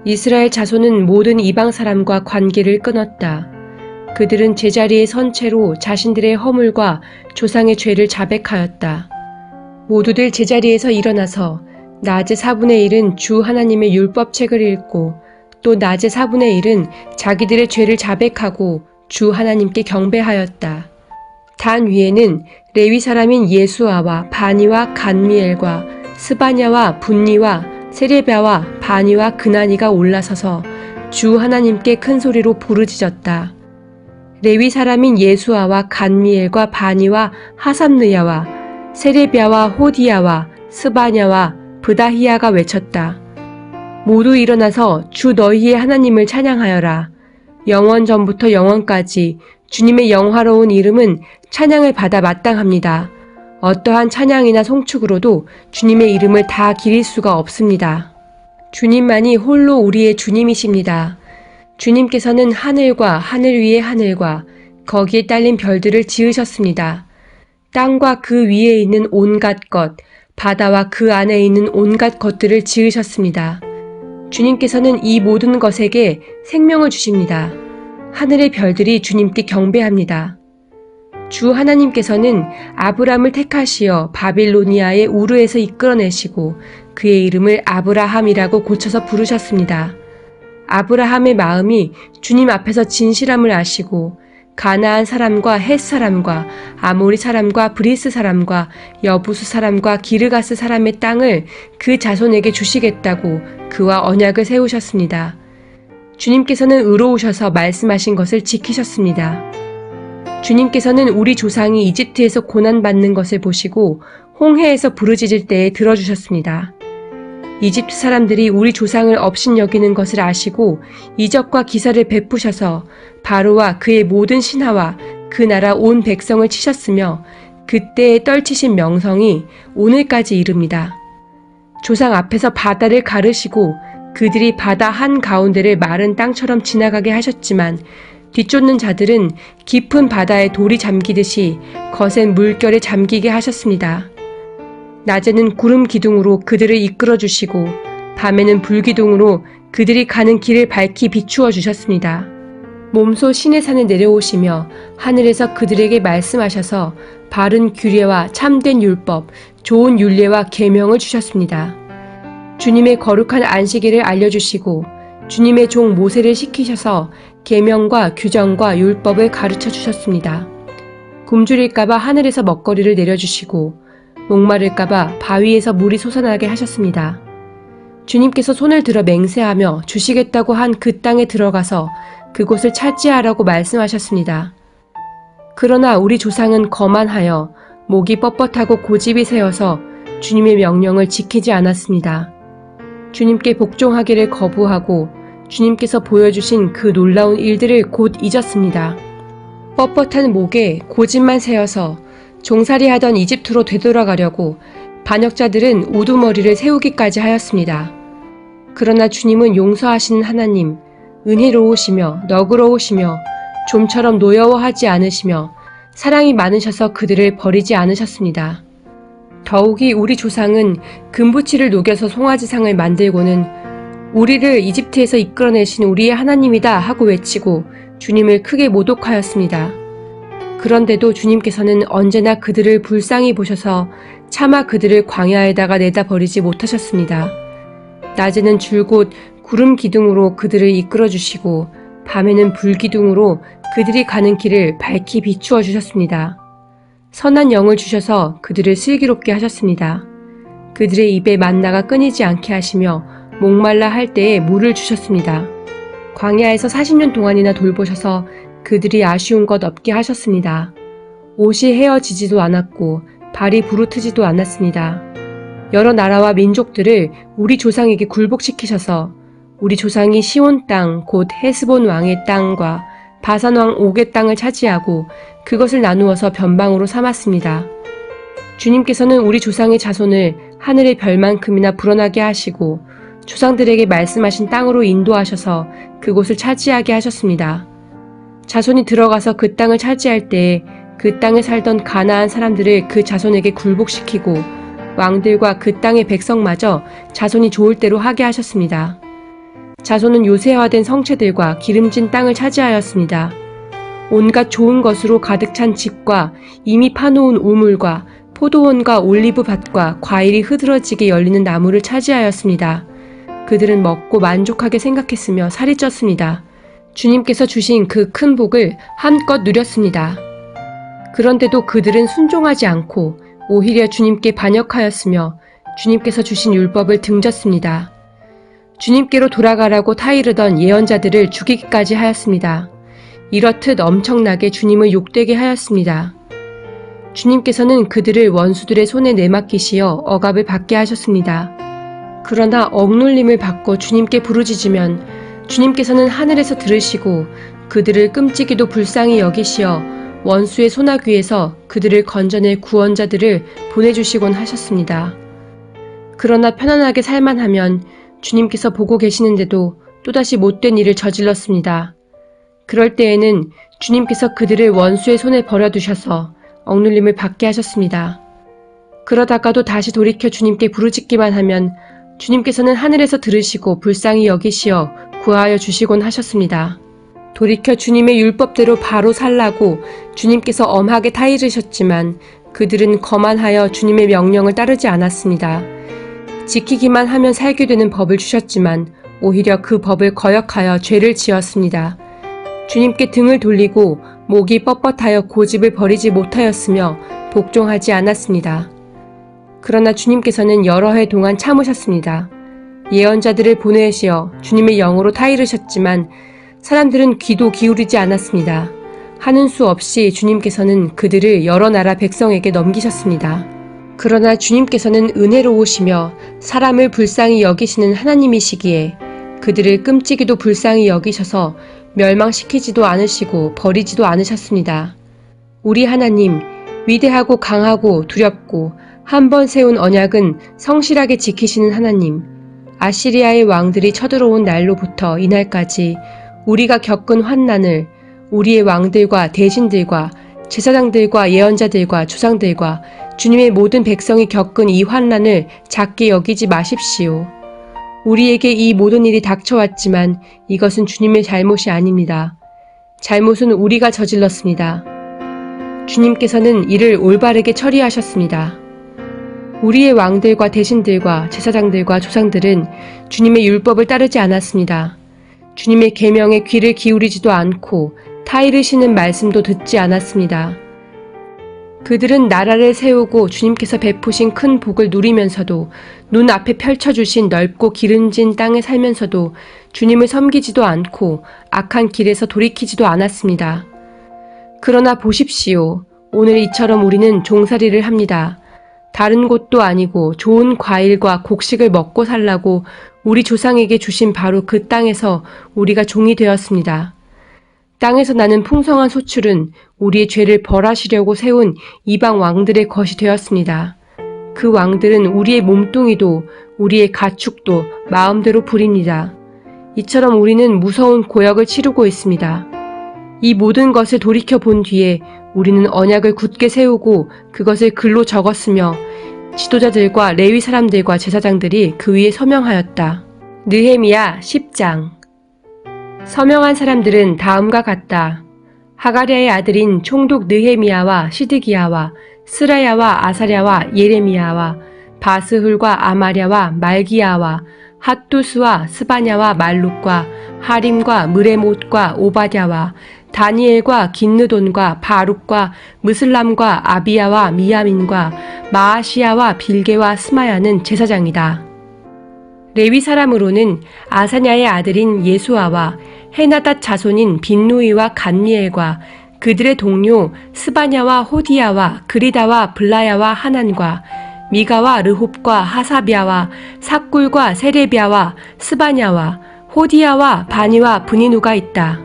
이스라엘 자손은 모든 이방 사람과 관계를 끊었다. 그들은 제자리에 선 채로 자신들의 허물과 조상의 죄를 자백하였다. 모두들 제자리에서 일어나서 낮의 4분의 1은 주 하나님의 율법책을 읽고 또 낮의 4분의 1은 자기들의 죄를 자백하고 주 하나님께 경배하였다. 단 위에는 레위 사람인 예수아와 바니와 간미엘과 스바냐와 분니와 세레비아와 바니와 그나니가 올라서서 주 하나님께 큰 소리로 부르짖었다. 레위 사람인 예수아와 간미엘과 바니와 하삼느야와 세레비아와 호디야와 스바냐와 브다히야가 외쳤다. 모두 일어나서 주 너희의 하나님을 찬양하여라. 영원 전부터 영원까지 주님의 영화로운 이름은 찬양을 받아 마땅합니다. 어떠한 찬양이나 송축으로도 주님의 이름을 다 기릴 수가 없습니다. 주님만이 홀로 우리의 주님이십니다. 주님께서는 하늘과 하늘 위의 하늘과 거기에 딸린 별들을 지으셨습니다. 땅과 그 위에 있는 온갖 것, 바다와 그 안에 있는 온갖 것들을 지으셨습니다. 주님께서는 이 모든 것에게 생명을 주십니다. 하늘의 별들이 주님께 경배합니다. 주 하나님께서는 아브람을 택하시어 바빌로니아의 우르에서 이끌어내시고 그의 이름을 아브라함이라고 고쳐서 부르셨습니다. 아브라함의 마음이 주님 앞에서 진실함을 아시고 가나안 사람과 헷 사람과 아모리 사람과 브리스 사람과 여부수 사람과 기르가스 사람의 땅을 그 자손에게 주시겠다고 그와 언약을 세우셨습니다. 주님께서는 의로우셔서 말씀하신 것을 지키셨습니다. 주님께서는 우리 조상이 이집트에서 고난받는 것을 보시고 홍해에서 부르짖을 때에 들어주셨습니다. 이집트 사람들이 우리 조상을 업신여기는 것을 아시고 이적과 기사를 베푸셔서 바로와 그의 모든 신하와 그 나라 온 백성을 치셨으며 그때에 떨치신 명성이 오늘까지 이릅니다. 조상 앞에서 바다를 가르시고 그들이 바다 한가운데를 마른 땅처럼 지나가게 하셨지만 뒤쫓는 자들은 깊은 바다에 돌이 잠기듯이 거센 물결에 잠기게 하셨습니다. 낮에는 구름 기둥으로 그들을 이끌어 주시고 밤에는 불기둥으로 그들이 가는 길을 밝히 비추어 주셨습니다. 몸소 시내산에 내려오시며 하늘에서 그들에게 말씀하셔서 바른 규례와 참된 율법, 좋은 율례와 계명을 주셨습니다. 주님의 거룩한 안식일을 알려주시고 주님의 종 모세를 시키셔서 계명과 규정과 율법을 가르쳐 주셨습니다. 굶주릴까봐 하늘에서 먹거리를 내려주시고 목마를까봐 바위에서 물이 솟아나게 하셨습니다. 주님께서 손을 들어 맹세하며 주시겠다고 한 그 땅에 들어가서 그곳을 차지하라고 말씀하셨습니다. 그러나 우리 조상은 거만하여 목이 뻣뻣하고 고집이 세어서 주님의 명령을 지키지 않았습니다. 주님께 복종하기를 거부하고 주님께서 보여주신 그 놀라운 일들을 곧 잊었습니다. 뻣뻣한 목에 고집만 세워서 종살이하던 이집트로 되돌아가려고 반역자들은 우두머리를 세우기까지 하였습니다. 그러나 주님은 용서하시는 하나님, 은혜로우시며 너그러우시며 좀처럼 노여워하지 않으시며 사랑이 많으셔서 그들을 버리지 않으셨습니다. 더욱이 우리 조상은 금부치를 녹여서 송아지상을 만들고는 우리를 이집트에서 이끌어내신 우리의 하나님이다 하고 외치고 주님을 크게 모독하였습니다. 그런데도 주님께서는 언제나 그들을 불쌍히 보셔서 차마 그들을 광야에다가 내다 버리지 못하셨습니다. 낮에는 줄곧 구름 기둥으로 그들을 이끌어 주시고 밤에는 불 기둥으로 그들이 가는 길을 밝히 비추어 주셨습니다. 선한 영을 주셔서 그들을 슬기롭게 하셨습니다. 그들의 입에 만나가 끊이지 않게 하시며 목말라 할 때에 물을 주셨습니다. 광야에서 40년 동안이나 돌보셔서 그들이 아쉬운 것 없게 하셨습니다. 옷이 헤어지지도 않았고 발이 부르트지도 않았습니다. 여러 나라와 민족들을 우리 조상에게 굴복시키셔서 우리 조상이 시온 땅 곧 헤스본 왕의 땅과 바산 왕 옥의 땅을 차지하고 그것을 나누어서 변방으로 삼았습니다. 주님께서는 우리 조상의 자손을 하늘의 별만큼이나 불어나게 하시고 조상들에게 말씀하신 땅으로 인도하셔서 그곳을 차지하게 하셨습니다. 자손이 들어가서 그 땅을 차지할 때에 그 땅에 살던 가나안 사람들을 그 자손에게 굴복시키고 왕들과 그 땅의 백성마저 자손이 좋을 대로 하게 하셨습니다. 자손은 요새화된 성체들과 기름진 땅을 차지하였습니다. 온갖 좋은 것으로 가득 찬 집과 이미 파놓은 우물과 포도원과 올리브밭과 과일이 흐드러지게 열리는 나무를 차지하였습니다. 그들은 먹고 만족하게 생각했으며 살이 쪘습니다. 주님께서 주신 그 큰 복을 한껏 누렸습니다. 그런데도 그들은 순종하지 않고 오히려 주님께 반역하였으며 주님께서 주신 율법을 등졌습니다. 주님께로 돌아가라고 타이르던 예언자들을 죽이기까지 하였습니다. 이렇듯 엄청나게 주님을 욕되게 하였습니다. 주님께서는 그들을 원수들의 손에 내맡기시어 억압을 받게 하셨습니다. 그러나 억눌림을 받고 주님께 부르짖으면 주님께서는 하늘에서 들으시고 그들을 끔찍이도 불쌍히 여기시어 원수의 소나귀에서 그들을 건져낼 구원자들을 보내주시곤 하셨습니다. 그러나 편안하게 살만하면 주님께서 보고 계시는데도 또다시 못된 일을 저질렀습니다. 그럴 때에는 주님께서 그들을 원수의 손에 버려두셔서 억눌림을 받게 하셨습니다. 그러다가도 다시 돌이켜 주님께 부르짖기만 하면 주님께서는 하늘에서 들으시고 불쌍히 여기시어 구하여 주시곤 하셨습니다. 돌이켜 주님의 율법대로 바로 살라고 주님께서 엄하게 타이르셨지만 그들은 거만하여 주님의 명령을 따르지 않았습니다. 지키기만 하면 살게 되는 법을 주셨지만 오히려 그 법을 거역하여 죄를 지었습니다. 주님께 등을 돌리고 목이 뻣뻣하여 고집을 버리지 못하였으며 복종하지 않았습니다. 그러나 주님께서는 여러 해 동안 참으셨습니다. 예언자들을 보내시어 주님의 영으로 타이르셨지만 사람들은 귀도 기울이지 않았습니다. 하는 수 없이 주님께서는 그들을 여러 나라 백성에게 넘기셨습니다. 그러나 주님께서는 은혜로우시며 사람을 불쌍히 여기시는 하나님이시기에 그들을 끔찍이도 불쌍히 여기셔서 멸망시키지도 않으시고 버리지도 않으셨습니다. 우리 하나님, 위대하고 강하고 두렵고 한 번 세운 언약은 성실하게 지키시는 하나님, 아시리아의 왕들이 쳐들어온 날로부터 이날까지 우리가 겪은 환난을 우리의 왕들과 대신들과 제사장들과 예언자들과 조상들과 주님의 모든 백성이 겪은 이 환난을 작게 여기지 마십시오. 우리에게 이 모든 일이 닥쳐왔지만 이것은 주님의 잘못이 아닙니다. 잘못은 우리가 저질렀습니다. 주님께서는 이를 올바르게 처리하셨습니다. 우리의 왕들과 대신들과 제사장들과 조상들은 주님의 율법을 따르지 않았습니다. 주님의 계명에 귀를 기울이지도 않고 타이르시는 말씀도 듣지 않았습니다. 그들은 나라를 세우고 주님께서 베푸신 큰 복을 누리면서도 눈앞에 펼쳐주신 넓고 기름진 땅에 살면서도 주님을 섬기지도 않고 악한 길에서 돌이키지도 않았습니다. 그러나 보십시오. 오늘 이처럼 우리는 종살이를 합니다. 다른 곳도 아니고 좋은 과일과 곡식을 먹고 살라고 우리 조상에게 주신 바로 그 땅에서 우리가 종이 되었습니다. 땅에서 나는 풍성한 소출은 우리의 죄를 벌하시려고 세운 이방 왕들의 것이 되었습니다. 그 왕들은 우리의 몸뚱이도 우리의 가축도 마음대로 부립니다. 이처럼 우리는 무서운 고역을 치르고 있습니다. 이 모든 것을 돌이켜 본 뒤에 우리는 언약을 굳게 세우고 그것을 글로 적었으며 지도자들과 레위 사람들과 제사장들이 그 위에 서명하였다. 느헤미야 10장. 서명한 사람들은 다음과 같다. 하가랴의 아들인 총독 느헤미야와 시드기야와 스라야와 아사랴와 예레미야와 바스훌과 아마랴와 말기야와 핫두스와 스바냐와 말룩과 하림과 무레못과 오바댜와 다니엘과 긴느돈과 바룩과 무슬람과 아비야와 미야민과 마아시야와 빌게와 스마야는 제사장이다. 레위 사람으로는 아사냐의 아들인 예수아와 헤나닷 자손인 빈누이와 간미엘과 그들의 동료 스바냐와 호디야와 그리다와 블라야와 하난과 미가와 르홉과 하사비아와 삭굴과 세레비아와 스바냐와 호디야와 바니와 브니누가 있다.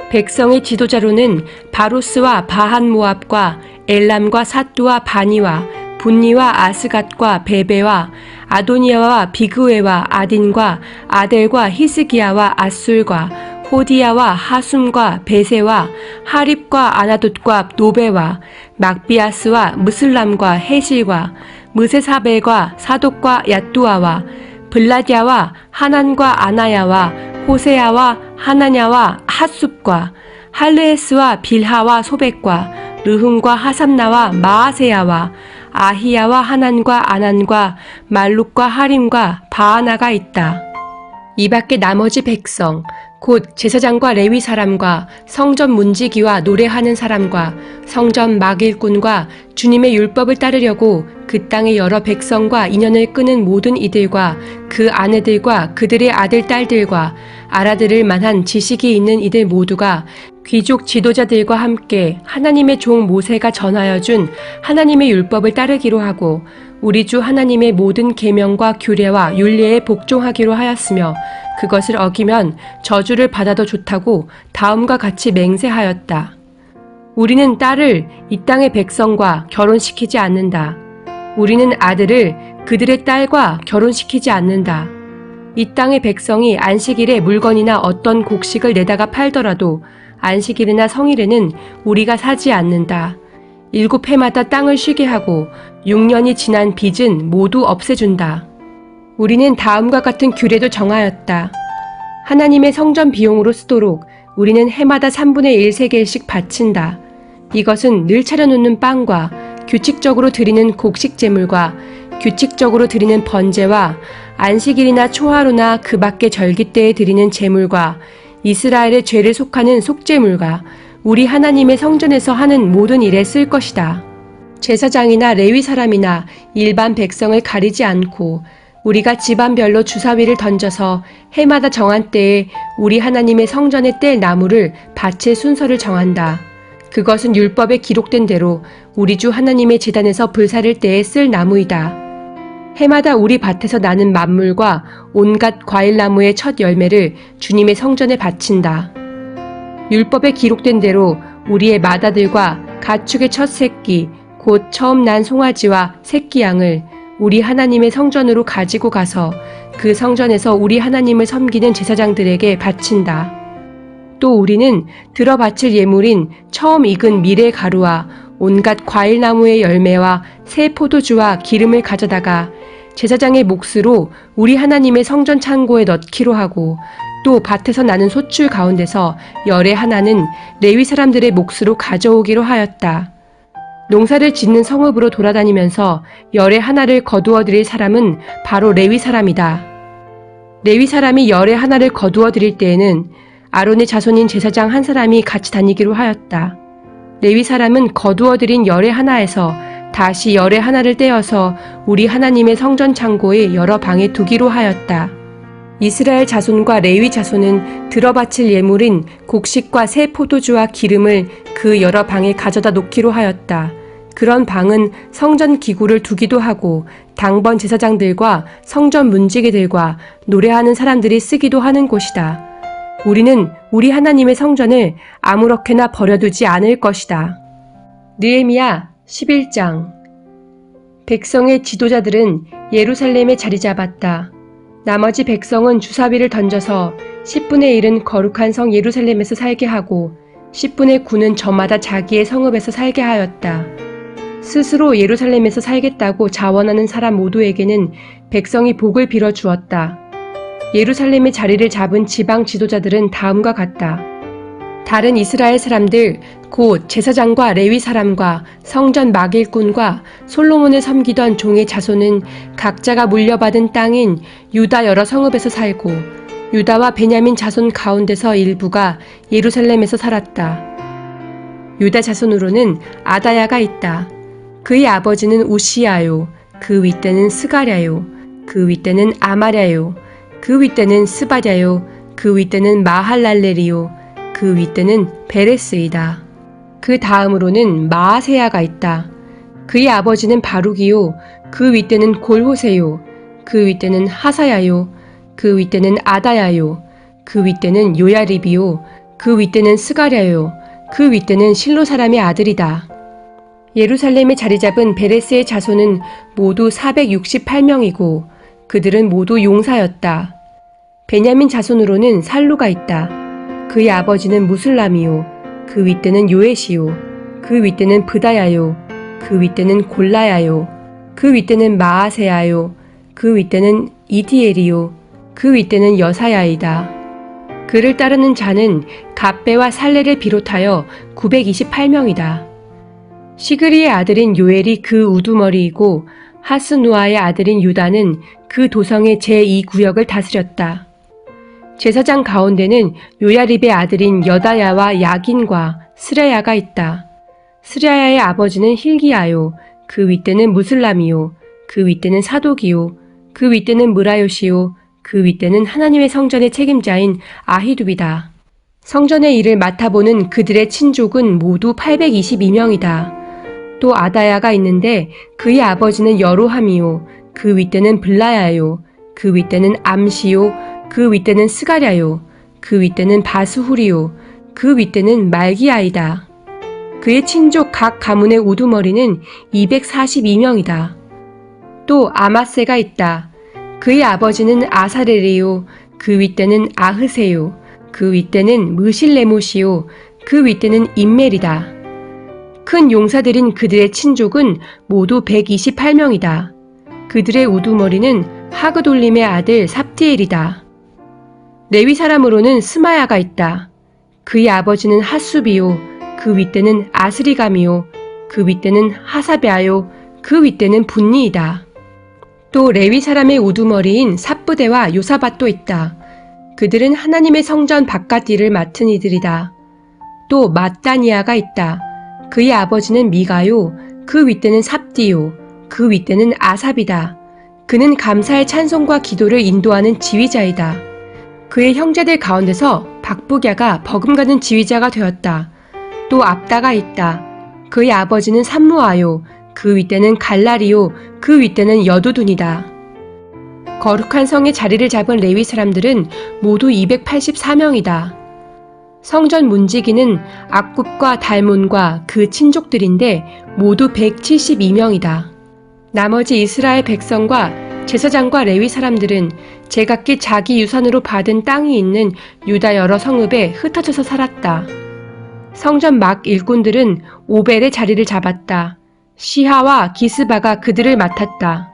백성의 지도자로는 바로스와 바한 모압과 엘람과 사뚜와 바니와 분니와 아스갓과 베베와 아도니아와 비그웨와 아딘과 아델과 히스기야와 아술과 호디야와 하숨과 베세와 하립과 아나돗과 노베와 막비아스와 무슬람과 헤실과 무세사벨과 사독과 야뚜아와 블라디아와 하난과 아나야와 호세야와 하나냐와 핫숲과 할르에스와 빌하와 소백과 르흠과 하삼나와 마아세야와 아히야와 하난과 아난과 말룩과 하림과 바하나가 있다. 이 밖에 나머지 백성 곧 제사장과 레위 사람과 성전 문지기와 노래하는 사람과 성전 막 일꾼과 주님의 율법을 따르려고 그 땅의 여러 백성과 인연을 끄는 모든 이들과 그 아내들과 그들의 아들 딸들과 알아들을 만한 지식이 있는 이들 모두가 귀족 지도자들과 함께 하나님의 종 모세가 전하여 준 하나님의 율법을 따르기로 하고 우리 주 하나님의 모든 계명과 규례와 율례에 복종하기로 하였으며 그것을 어기면 저주를 받아도 좋다고 다음과 같이 맹세하였다. 우리는 딸을 이 땅의 백성과 결혼시키지 않는다. 우리는 아들을 그들의 딸과 결혼시키지 않는다. 이 땅의 백성이 안식일에 물건이나 어떤 곡식을 내다가 팔더라도 안식일이나 성일에는 우리가 사지 않는다. 7해마다 땅을 쉬게 하고 6년이 지난 빚은 모두 없애준다. 우리는 다음과 같은 규례도 정하였다. 하나님의 성전 비용으로 쓰도록 우리는 해마다 3분의 1세겔씩 바친다. 이것은 늘 차려놓는 빵과 규칙적으로 드리는 곡식 제물과 규칙적으로 드리는 번제와 안식일이나 초하루나 그 밖의 절기 때에 드리는 제물과 이스라엘의 죄를 속하는 속제물과 우리 하나님의 성전에서 하는 모든 일에 쓸 것이다. 제사장이나 레위 사람이나 일반 백성을 가리지 않고 우리가 집안별로 주사위를 던져서 해마다 정한 때에 우리 하나님의 성전에 뗄 나무를 바칠 순서를 정한다. 그것은 율법에 기록된 대로 우리 주 하나님의 제단에서 불사를 때에 쓸 나무이다. 해마다 우리 밭에서 나는 만물과 온갖 과일나무의 첫 열매를 주님의 성전에 바친다. 율법에 기록된 대로 우리의 맏아들과 가축의 첫 새끼, 곧 처음 난 송아지와 새끼 양을 우리 하나님의 성전으로 가지고 가서 그 성전에서 우리 하나님을 섬기는 제사장들에게 바친다. 또 우리는 들어 바칠 예물인 처음 익은 미래 가루와 온갖 과일나무의 열매와 새 포도주와 기름을 가져다가 제사장의 몫으로 우리 하나님의 성전 창고에 넣기로 하고 또 밭에서 나는 소출 가운데서 열의 하나는 레위 사람들의 몫으로 가져오기로 하였다. 농사를 짓는 성읍으로 돌아다니면서 열의 하나를 거두어 드릴 사람은 바로 레위 사람이다. 레위 사람이 열의 하나를 거두어 드릴 때에는 아론의 자손인 제사장 한 사람이 같이 다니기로 하였다. 레위 사람은 거두어 드린 열의 하나에서 다시 열의 하나를 떼어서 우리 하나님의 성전 창고의 여러 방에 두기로 하였다. 이스라엘 자손과 레위 자손은 들어 바칠 예물인 곡식과 새 포도주와 기름을 그 여러 방에 가져다 놓기로 하였다. 그런 방은 성전 기구를 두기도 하고 당번 제사장들과 성전 문지기들과 노래하는 사람들이 쓰기도 하는 곳이다. 우리는 우리 하나님의 성전을 아무렇게나 버려두지 않을 것이다. 느헤미야 11장. 백성의 지도자들은 예루살렘에 자리 잡았다. 나머지 백성은 주사위를 던져서 10분의 1은 거룩한 성 예루살렘에서 살게 하고 10분의 9는 저마다 자기의 성읍에서 살게 하였다. 스스로 예루살렘에서 살겠다고 자원하는 사람 모두에게는 백성이 복을 빌어 주었다. 예루살렘의 자리를 잡은 지방 지도자들은 다음과 같다. 다른 이스라엘 사람들, 곧 제사장과 레위 사람과 성전 막일꾼과 솔로몬을 섬기던 종의 자손은 각자가 물려받은 땅인 유다 여러 성읍에서 살고 유다와 베냐민 자손 가운데서 일부가 예루살렘에서 살았다. 유다 자손으로는 아다야가 있다. 그의 아버지는 우시야요. 그 윗대는 스가랴요. 그 윗대는 아마랴요. 그 윗대는 스바랴요. 그 윗대는 마할랄렐이요. 그 윗대는 베레스이다. 그 다음으로는 마아세야가 있다. 그의 아버지는 바룩이요. 그 윗대는 골호세요. 그 윗대는 하사야요. 그 윗대는 아다야요. 그 윗대는 요야립이요. 그 윗대는 스가랴요. 그 윗대는 실로 사람의 아들이다. 예루살렘에 자리 잡은 베레스의 자손은 모두 468명이고 그들은 모두 용사였다. 베냐민 자손으로는 살루가 있다. 그의 아버지는 무술람이요. 그 윗대는 요엣이요. 그 윗대는 브다야요. 그 윗대는 골라야요. 그 윗대는 마아세야요. 그 윗대는 이디엘이요. 그 윗대는 여사야이다. 그를 따르는 자는 갑배와 살레를 비롯하여 928명이다. 시그리의 아들인 요엘이 그 우두머리이고 하스누아의 아들인 유다는 그 도성의 제2구역을 다스렸다. 제사장 가운데는 요야립의 아들인 여다야와 야긴과 스레야가 있다. 스레야의 아버지는 힐기야요. 그 윗대는 무슬람이요. 그 윗대는 사독이요. 그 윗대는 무라요시요. 그 윗대는 하나님의 성전의 책임자인 아히둡이다. 성전의 일을 맡아보는 그들의 친족은 모두 822명이다. 또 아다야가 있는데 그의 아버지는 여로함이요. 그 윗대는 블라야요. 그 윗대는 암시요. 그 윗대는 스가랴요. 그 윗대는 바스후리요. 그 윗대는 말기야이다. 그의 친족 각 가문의 우두머리는 242명이다. 또 아마세가 있다. 그의 아버지는 아사렐이요. 그 윗대는 아흐세요. 그 윗대는 무실레못이요. 그 윗대는 임멜이다. 큰 용사들인 그들의 친족은 모두 128명이다. 그들의 우두머리는 하그돌림의 아들 삽디엘이다. 레위 사람으로는 스마야가 있다. 그의 아버지는 하수비요. 그 윗대는 아스리감이요. 그 윗대는 하사베아요. 그 윗대는 분니이다. 또 레위 사람의 우두머리인 삽부대와 요사밧도 있다. 그들은 하나님의 성전 바깥 일을 맡은 이들이다. 또 mat다니아가 있다. 그의 아버지는 미가요. 그 윗대는 삽디요. 그 윗대는 아삽이다. 그는 감사의 찬송과 기도를 인도하는 지휘자이다. 그의 형제들 가운데서 박부갸가 버금가는 지휘자가 되었다. 또 압다가 있다. 그의 아버지는 삼무아요. 그 윗대는 갈라리요. 그 윗대는 여두둔이다. 거룩한 성의 자리를 잡은 레위 사람들은 모두 284명이다. 성전 문지기는 악굽과 달몬과 그 친족들인데 모두 172명이다. 나머지 이스라엘 백성과 제사장과 레위 사람들은 제각기 자기 유산으로 받은 땅이 있는 유다 여러 성읍에 흩어져서 살았다. 성전 막 일꾼들은 오벨의 자리를 잡았다. 시하와 기스바가 그들을 맡았다.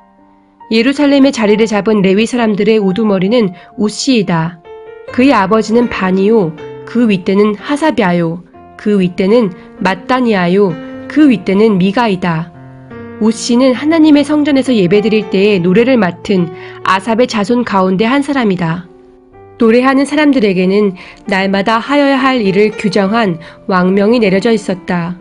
예루살렘의 자리를 잡은 레위 사람들의 우두머리는 우시이다. 그의 아버지는 바니요. 그 윗대는 하사비아요. 그 윗대는 mat다니아요. 그 윗대는 미가이다. 우시는 하나님의 성전에서 예배드릴 때에 노래를 맡은 아삽의 자손 가운데 한 사람이다. 노래하는 사람들에게는 날마다 하여야 할 일을 규정한 왕명이 내려져 있었다.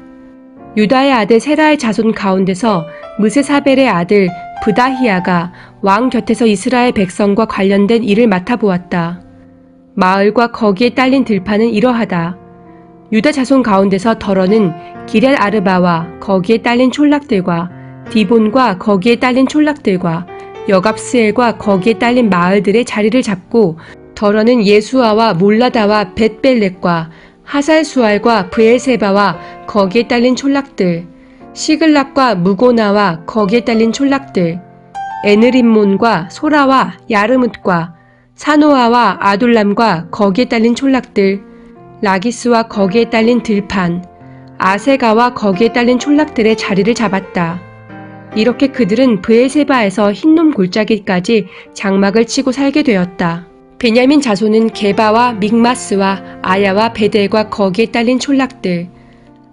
유다의 아들 세라의 자손 가운데서 무세사벨의 아들 브다히야가 왕 곁에서 이스라엘 백성과 관련된 일을 맡아보았다. 마을과 거기에 딸린 들판은 이러하다. 유다 자손 가운데서 더러는 기럇 아르바와 거기에 딸린 촌락들과 디본과 거기에 딸린 촌락들과 여갑스엘과 거기에 딸린 마을들의 자리를 잡고 더러는 예수아와 몰라다와 벳벨렛과 하살수알과 브엘세바와 거기에 딸린 촌락들, 시글락과 무고나와 거기에 딸린 촌락들, 에느림몬과 소라와 야르뭇과 사노아와 아둘람과 거기에 딸린 촌락들, 라기스와 거기에 딸린 들판, 아세가와 거기에 딸린 촌락들의 자리를 잡았다. 이렇게 그들은 브엘세바에서 흰놈 골짜기까지 장막을 치고 살게 되었다. 베냐민 자손은 게바와 믹마스와 아야와 베델과 거기에 딸린 촌락들,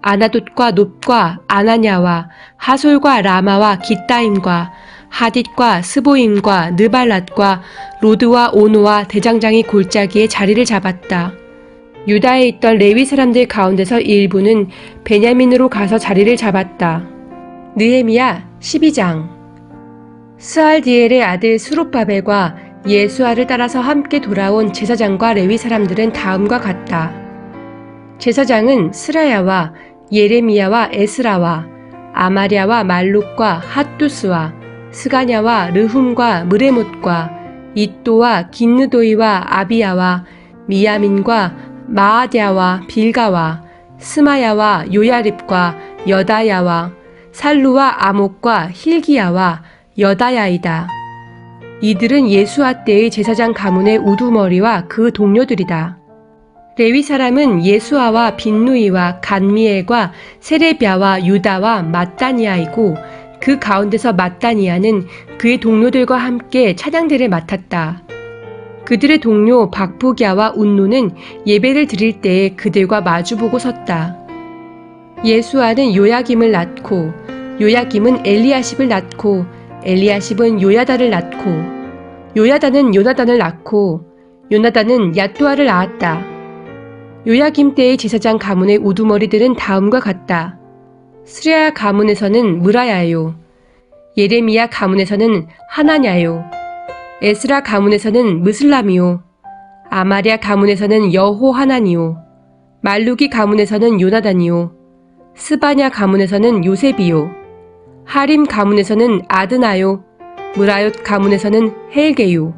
아나돗과 놋과 아나냐와 하솔과 라마와 깃다임과 하딧과 스보임과 느발랏과 로드와 오노와 대장장이 골짜기에 자리를 잡았다. 유다에 있던 레위 사람들 가운데서 일부는 베냐민으로 가서 자리를 잡았다. 느헤미야 12장. 스알디엘의 아들 스룹바벨과 예수아를 따라서 함께 돌아온 제사장과 레위 사람들은 다음과 같다. 제사장은 스라야와 예레미야와 에스라와 아마랴와 말룩과 핫두스와 스가냐와 르훔과 무레못과 이또와 긴느도이와 아비야와 미야민과 마아랴와 빌가와 스마야와 요야립과 여다야와 살루와 아목과 힐기야와 여다야이다. 이들은 예수아 때의 제사장 가문의 우두머리와 그 동료들이다. 레위 사람은 예수아와 빈누이와 간미엘과 세레비아와 유다와 mat다니아이고 그 가운데서 mat다니아는 그의 동료들과 함께 찬양대를 맡았다. 그들의 동료 박부기아와 운노는 예배를 드릴 때에 그들과 마주보고 섰다. 예수아는 요야김을 낳고 요야김은 엘리야십을 낳고 엘리야십은 요야다를 낳고 요야다는 요나단을 낳고 요나단은 얏도아를 낳았다. 요야김 때의 제사장 가문의 우두머리들은 다음과 같다. 스레야 가문에서는 무라야요. 예레미야 가문에서는 하나냐요. 에스라 가문에서는 무슬람이요. 아마랴 가문에서는 여호하나니요. 말루기 가문에서는 요나단이요. 스바냐 가문에서는 요셉이요. 하림 가문에서는 아드나요. 무라옅 가문에서는 헬게요.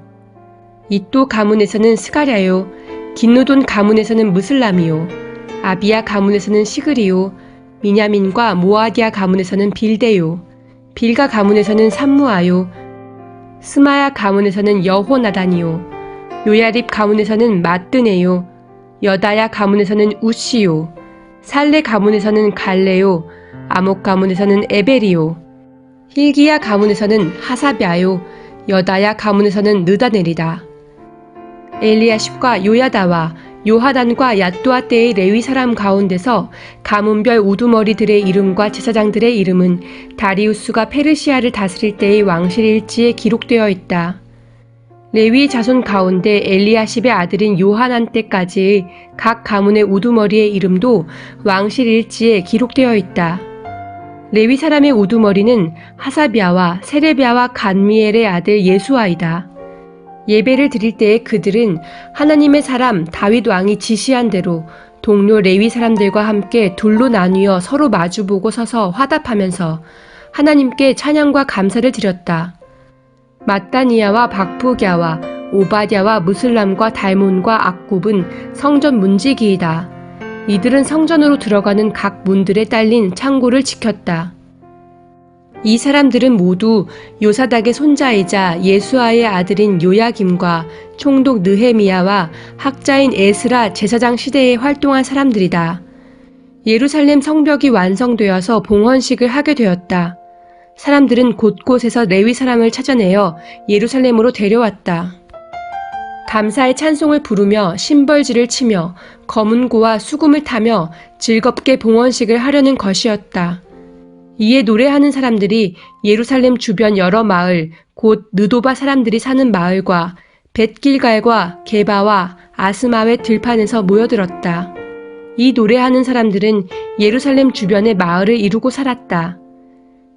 이또 가문에서는 스가랴요. 긴누돈 가문에서는 무슬람이요. 아비야 가문에서는 시그리요. 미냐민과 모아디아 가문에서는 빌데요. 빌가 가문에서는 삼무아요. 스마야 가문에서는 여호나단이요. 요야립 가문에서는 마뜨네요. 여다야 가문에서는 우시요. 살레 가문에서는 갈레요. 아목 가문에서는 에벨이요. 힐기야 가문에서는 하사비아요. 여다야 가문에서는 느다넬이다. 엘리야십과 요야다와 요하단과 얏도아 때의 레위 사람 가운데서 가문별 우두머리들의 이름과 제사장들의 이름은 다리우스가 페르시아를 다스릴 때의 왕실 일지에 기록되어 있다. 레위 자손 가운데 엘리야십의 아들인 요하난 때까지의 각 가문의 우두머리의 이름도 왕실 일지에 기록되어 있다. 레위 사람의 우두머리는 하사비아와 세레비아와 간미엘의 아들 예수아이다. 예배를 드릴 때에 그들은 하나님의 사람 다윗 왕이 지시한 대로 동료 레위 사람들과 함께 둘로 나뉘어 서로 마주보고 서서 화답하면서 하나님께 찬양과 감사를 드렸다. mat다니아와 박부갸와 오바댜와 무슬람과 달몬과 악굽은 성전 문지기이다. 이들은 성전으로 들어가는 각 문들에 딸린 창고를 지켰다. 이 사람들은 모두 요사닥의 손자이자 예수아의 아들인 요야김과 총독 느헤미야와 학자인 에스라 제사장 시대에 활동한 사람들이다. 예루살렘 성벽이 완성되어서 봉헌식을 하게 되었다. 사람들은 곳곳에서 레위 사람을 찾아내어 예루살렘으로 데려왔다. 감사의 찬송을 부르며 심벌지를 치며 검은고와 수금을 타며 즐겁게 봉헌식을 하려는 것이었다. 이에 노래하는 사람들이 예루살렘 주변 여러 마을, 곧 느도바 사람들이 사는 마을과 벳길갈과 게바와 아스마웻 들판에서 모여들었다. 이 노래하는 사람들은 예루살렘 주변의 마을을 이루고 살았다.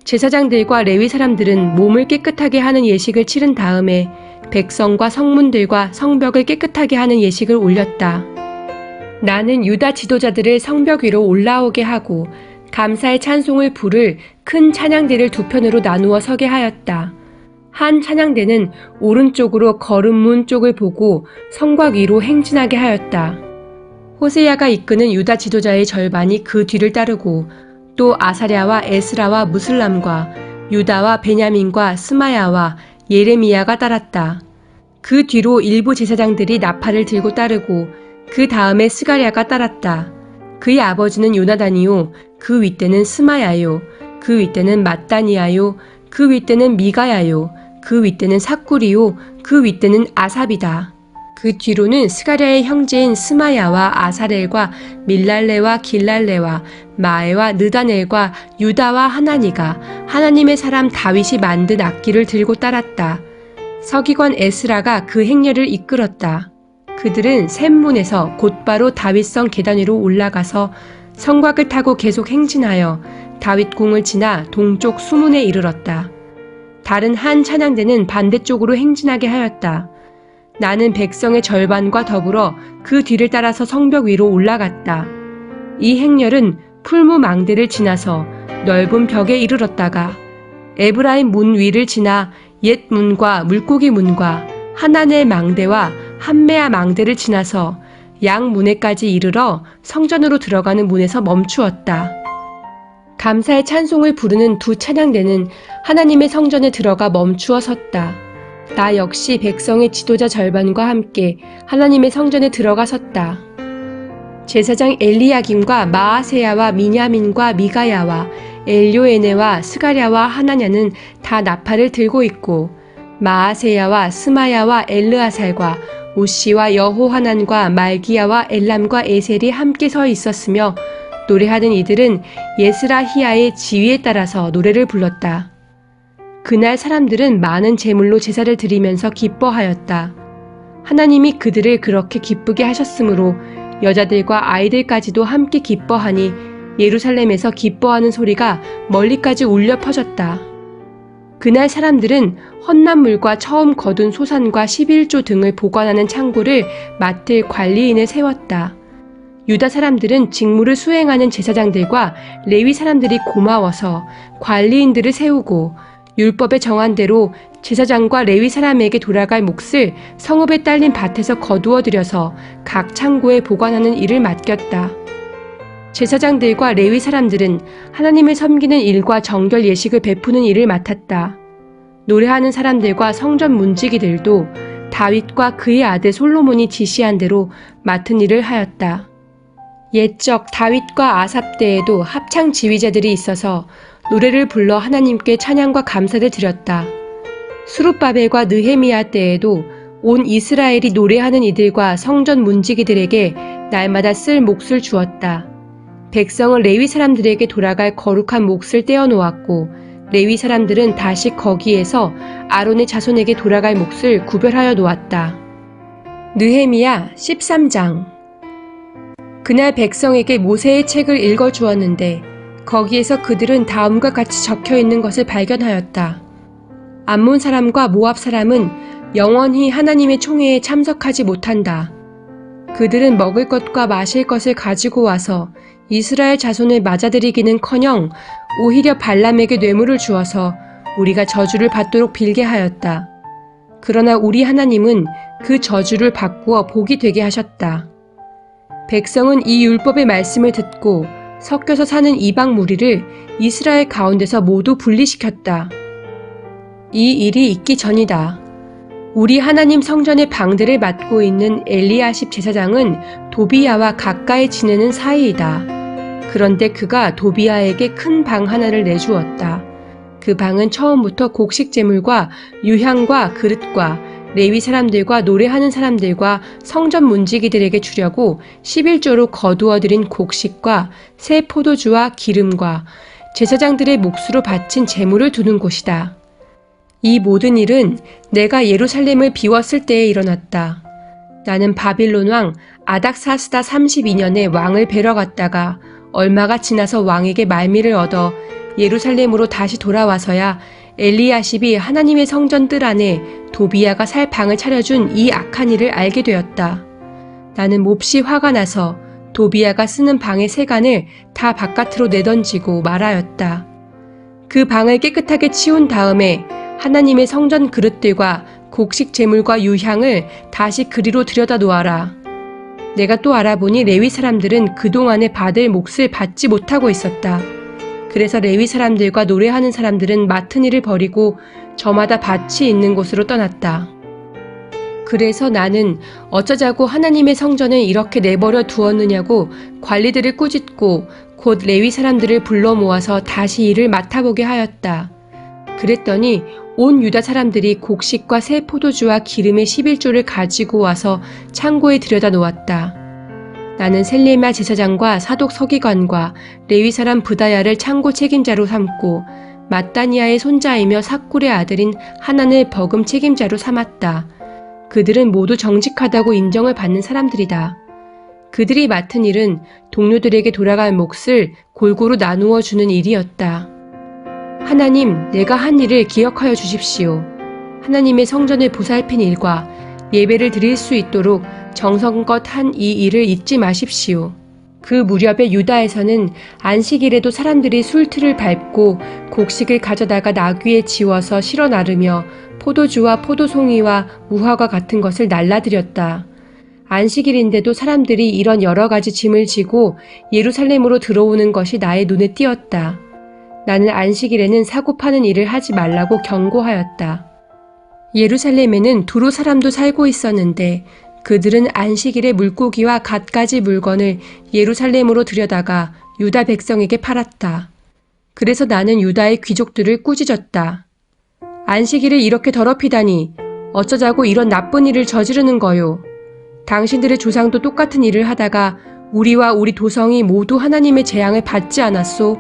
제사장들과 레위 사람들은 몸을 깨끗하게 하는 예식을 치른 다음에 백성과 성문들과 성벽을 깨끗하게 하는 예식을 올렸다. 나는 유다 지도자들을 성벽 위로 올라오게 하고 감사의 찬송을 부를 큰 찬양대를 두 편으로 나누어 서게 하였다. 한 찬양대는 오른쪽으로 거름문 쪽을 보고 성곽 위로 행진하게 하였다. 호세야가 이끄는 유다 지도자의 절반이 그 뒤를 따르고 또 아사랴와 에스라와 무슬람과 유다와 베냐민과 스마야와 예레미야가 따랐다. 그 뒤로 일부 제사장들이 나팔을 들고 따르고 그 다음에 스가랴가 따랐다. 그의 아버지는 요나단이요, 그 윗대는 스마야요, 그 윗대는 mat단이야요, 그 윗대는 미가야요, 그 윗대는 삭구리요, 그 윗대는 아삽이다. 그 뒤로는 스가랴의 형제인 스마야와 아사렐과 밀랄레와 길랄레와 마에와 느다넬과 유다와 하나니가 하나님의 사람 다윗이 만든 악기를 들고 따랐다. 서기관 에스라가 그 행렬을 이끌었다. 그들은 샘문에서 곧바로 다윗성 계단 위로 올라가서 성곽을 타고 계속 행진하여 다윗궁을 지나 동쪽 수문에 이르렀다. 다른 한 찬양대는 반대쪽으로 행진하게 하였다. 나는 백성의 절반과 더불어 그 뒤를 따라서 성벽 위로 올라갔다. 이 행렬은 풀무망대를 지나서 넓은 벽에 이르렀다가 에브라임 문 위를 지나 옛 문과 물고기 문과 하나넬 망대와 한메아 망대를 지나서 양 문에까지 이르러 성전으로 들어가는 문에서 멈추었다. 감사의 찬송을 부르는 두 찬양대는 하나님의 성전에 들어가 멈추어 섰다. 나 역시 백성의 지도자 절반과 함께 하나님의 성전에 들어가 섰다. 제사장 엘리야김과 마아세야와 미냐민과 미가야와 엘요에네와 스가랴와 하나냐는 다 나팔을 들고 있고 마아세야와 스마야와 엘르아살과 우시와 여호하난과 말기야와 엘람과 에셀이 함께 서 있었으며 노래하는 이들은 예스라히야의 지휘에 따라서 노래를 불렀다. 그날 사람들은 많은 제물로 제사를 드리면서 기뻐하였다. 하나님이 그들을 그렇게 기쁘게 하셨으므로 여자들과 아이들까지도 함께 기뻐하니 예루살렘에서 기뻐하는 소리가 멀리까지 울려 퍼졌다. 그날 사람들은 헌납물과 처음 거둔 소산과 11조 등을 보관하는 창고를 맡을 관리인을 세웠다. 유다 사람들은 직무를 수행하는 제사장들과 레위 사람들이 고마워서 관리인들을 세우고 율법에 정한 대로 제사장과 레위 사람에게 돌아갈 몫을 성읍에 딸린 밭에서 거두어 들여서 각 창고에 보관하는 일을 맡겼다. 제사장들과 레위 사람들은 하나님을 섬기는 일과 정결 예식을 베푸는 일을 맡았다. 노래하는 사람들과 성전 문지기들도 다윗과 그의 아들 솔로몬이 지시한 대로 맡은 일을 하였다. 옛적 다윗과 아삽 때에도 합창 지휘자들이 있어서 노래를 불러 하나님께 찬양과 감사를 드렸다. 수룹바벨과 느헤미야 때에도 온 이스라엘이 노래하는 이들과 성전 문지기들에게 날마다 쓸 몫을 주었다. 백성은 레위 사람들에게 돌아갈 거룩한 몫을 떼어 놓았고 레위 사람들은 다시 거기에서 아론의 자손에게 돌아갈 몫을 구별하여 놓았다. 느헤미야 13장. 그날 백성에게 모세의 책을 읽어 주었는데 거기에서 그들은 다음과 같이 적혀 있는 것을 발견하였다. 암몬 사람과 모압 사람은 영원히 하나님의 총회에 참석하지 못한다. 그들은 먹을 것과 마실 것을 가지고 와서 이스라엘 자손을 맞아들이기는커녕 오히려 발람에게 뇌물을 주어서 우리가 저주를 받도록 빌게 하였다. 그러나 우리 하나님은 그 저주를 바꾸어 복이 되게 하셨다. 백성은 이 율법의 말씀을 듣고 섞여서 사는 이방 무리를 이스라엘 가운데서 모두 분리시켰다. 이 일이 있기 전이다. 우리 하나님 성전의 방들을 맡고 있는 엘리야십 제사장은 도비야와 가까이 지내는 사이이다. 그런데 그가 도비야에게 큰 방 하나를 내주었다. 그 방은 처음부터 곡식 제물과 유향과 그릇과 레위 사람들과 노래하는 사람들과 성전 문지기들에게 주려고 11조로 거두어들인 곡식과 새 포도주와 기름과 제사장들의 몫으로 바친 제물을 두는 곳이다. 이 모든 일은 내가 예루살렘을 비웠을 때에 일어났다. 나는 바빌론 왕 아닥사스다 32년에 왕을 뵈러 갔다가 얼마가 지나서 왕에게 말미를 얻어 예루살렘으로 다시 돌아와서야 엘리야십이 하나님의 성전 뜰 안에 도비야가 살 방을 차려준 이 악한 일을 알게 되었다. 나는 몹시 화가 나서 도비야가 쓰는 방의 세간을 다 바깥으로 내던지고 말하였다. 그 방을 깨끗하게 치운 다음에 하나님의 성전 그릇들과 곡식 제물과 유향을 다시 그리로 들여다 놓아라. 내가 또 알아보니 레위 사람들은 그동안에 받을 몫을 받지 못하고 있었다. 그래서 레위 사람들과 노래하는 사람들은 맡은 일을 버리고 저마다 밭이 있는 곳으로 떠났다. 그래서 나는 어쩌자고 하나님의 성전을 이렇게 내버려 두었느냐고 관리들을 꾸짖고 곧 레위 사람들을 불러 모아서 다시 일을 맡아보게 하였다. 그랬더니 온 유다 사람들이 곡식과 새 포도주와 기름의 11조를 가지고 와서 창고에 들여다 놓았다. 나는 셀레미야 제사장과 사독 서기관과 레위 사람 브다야를 창고 책임자로 삼고 마따니아의 손자이며 삭굴의 아들인 하난을 버금 책임자로 삼았다. 그들은 모두 정직하다고 인정을 받는 사람들이다. 그들이 맡은 일은 동료들에게 돌아갈 몫을 골고루 나누어 주는 일이었다. 하나님, 내가 한 일을 기억하여 주십시오. 하나님의 성전을 보살핀 일과 예배를 드릴 수 있도록 정성껏 한 이 일을 잊지 마십시오. 그 무렵에 유다에서는 안식일에도 사람들이 술틀을 밟고 곡식을 가져다가 나귀에 지워서 실어 나르며 포도주와 포도송이와 무화과 같은 것을 날라드렸다. 안식일인데도 사람들이 이런 여러 가지 짐을 지고 예루살렘으로 들어오는 것이 나의 눈에 띄었다. 나는 안식일에는 사고 파는 일을 하지 말라고 경고하였다. 예루살렘에는 두로 사람도 살고 있었는데 그들은 안식일에 물고기와 갖가지 물건을 예루살렘으로 들여다가 유다 백성에게 팔았다. 그래서 나는 유다의 귀족들을 꾸짖었다. 안식일을 이렇게 더럽히다니 어쩌자고 이런 나쁜 일을 저지르는 거요. 당신들의 조상도 똑같은 일을 하다가 우리와 우리 도성이 모두 하나님의 재앙을 받지 않았소?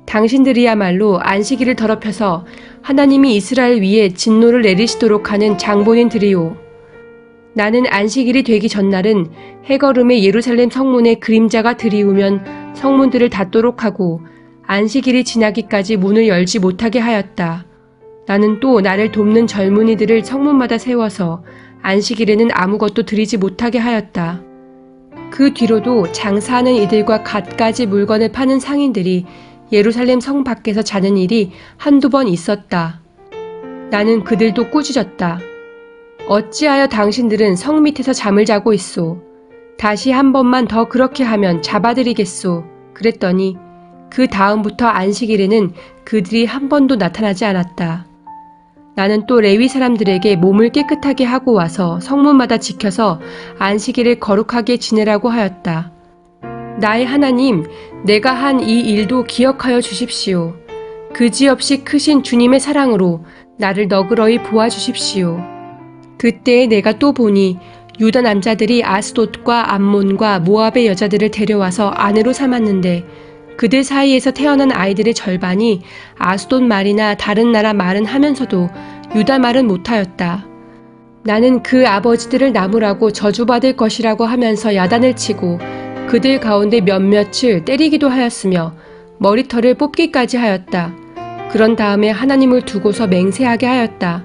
당신들이야말로 안식일을 더럽혀서 하나님이 이스라엘 위에 진노를 내리시도록 하는 장본인들이요. 나는 안식일이 되기 전날은 해걸음의 예루살렘 성문에 그림자가 들이우면 성문들을 닫도록 하고 안식일이 지나기까지 문을 열지 못하게 하였다. 나는 또 나를 돕는 젊은이들을 성문마다 세워서 안식일에는 아무것도 드리지 못하게 하였다. 그 뒤로도 장사하는 이들과 갖가지 물건을 파는 상인들이 예루살렘 성 밖에서 자는 일이 한두 번 있었다. 나는 그들도 꾸짖었다. 어찌하여 당신들은 성 밑에서 잠을 자고 있소? 다시 한 번만 더 그렇게 하면 잡아드리겠소. 그랬더니 그 다음부터 안식일에는 그들이 한 번도 나타나지 않았다. 나는 또 레위 사람들에게 몸을 깨끗하게 하고 와서 성문마다 지켜서 안식일을 거룩하게 지내라고 하였다. 나의 하나님, 내가 한 이 일도 기억하여 주십시오. 그지없이 크신 주님의 사랑으로 나를 너그러이 보아주십시오. 그때에 내가 또 보니 유다 남자들이 아스돗과 암몬과 모압의 여자들을 데려와서 아내로 삼았는데 그들 사이에서 태어난 아이들의 절반이 아스돗 말이나 다른 나라 말은 하면서도 유다 말은 못하였다. 나는 그 아버지들을 나무라고 저주받을 것이라고 하면서 야단을 치고 그들 가운데 몇몇을 때리기도 하였으며 머리털을 뽑기까지 하였다. 그런 다음에 하나님을 두고서 맹세하게 하였다.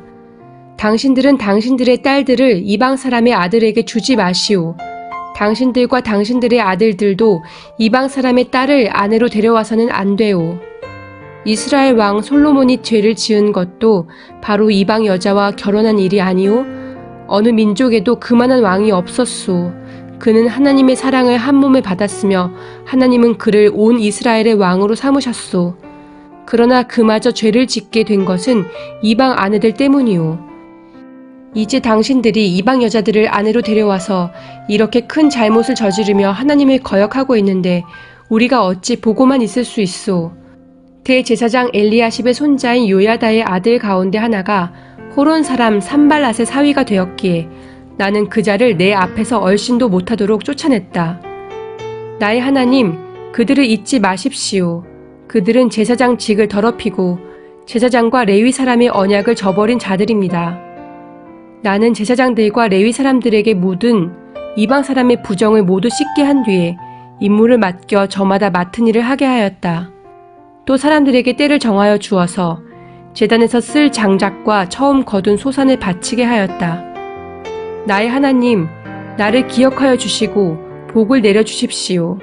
당신들은 당신들의 딸들을 이방 사람의 아들에게 주지 마시오. 당신들과 당신들의 아들들도 이방 사람의 딸을 아내로 데려와서는 안 돼오. 이스라엘 왕 솔로몬이 죄를 지은 것도 바로 이방 여자와 결혼한 일이 아니오? 어느 민족에도 그만한 왕이 없었소. 그는 하나님의 사랑을 한 몸에 받았으며 하나님은 그를 온 이스라엘의 왕으로 삼으셨소. 그러나 그마저 죄를 짓게 된 것은 이방 아내들 때문이오. 이제 당신들이 이방 여자들을 아내로 데려와서 이렇게 큰 잘못을 저지르며 하나님을 거역하고 있는데 우리가 어찌 보고만 있을 수 있소. 대제사장 엘리야십의 손자인 요야다의 아들 가운데 하나가 호론 사람 산발랏의 사위가 되었기에 나는 그 자를 내 앞에서 얼씬도 못하도록 쫓아냈다. 나의 하나님, 그들을 잊지 마십시오. 그들은 제사장 직을 더럽히고 제사장과 레위 사람의 언약을 저버린 자들입니다. 나는 제사장들과 레위 사람들에게 묻은 이방 사람의 부정을 모두 씻게 한 뒤에 임무를 맡겨 저마다 맡은 일을 하게 하였다. 또 사람들에게 때를 정하여 주어서 제단에서 쓸 장작과 처음 거둔 소산을 바치게 하였다. 나의 하나님, 나를 기억하여 주시고 복을 내려주십시오.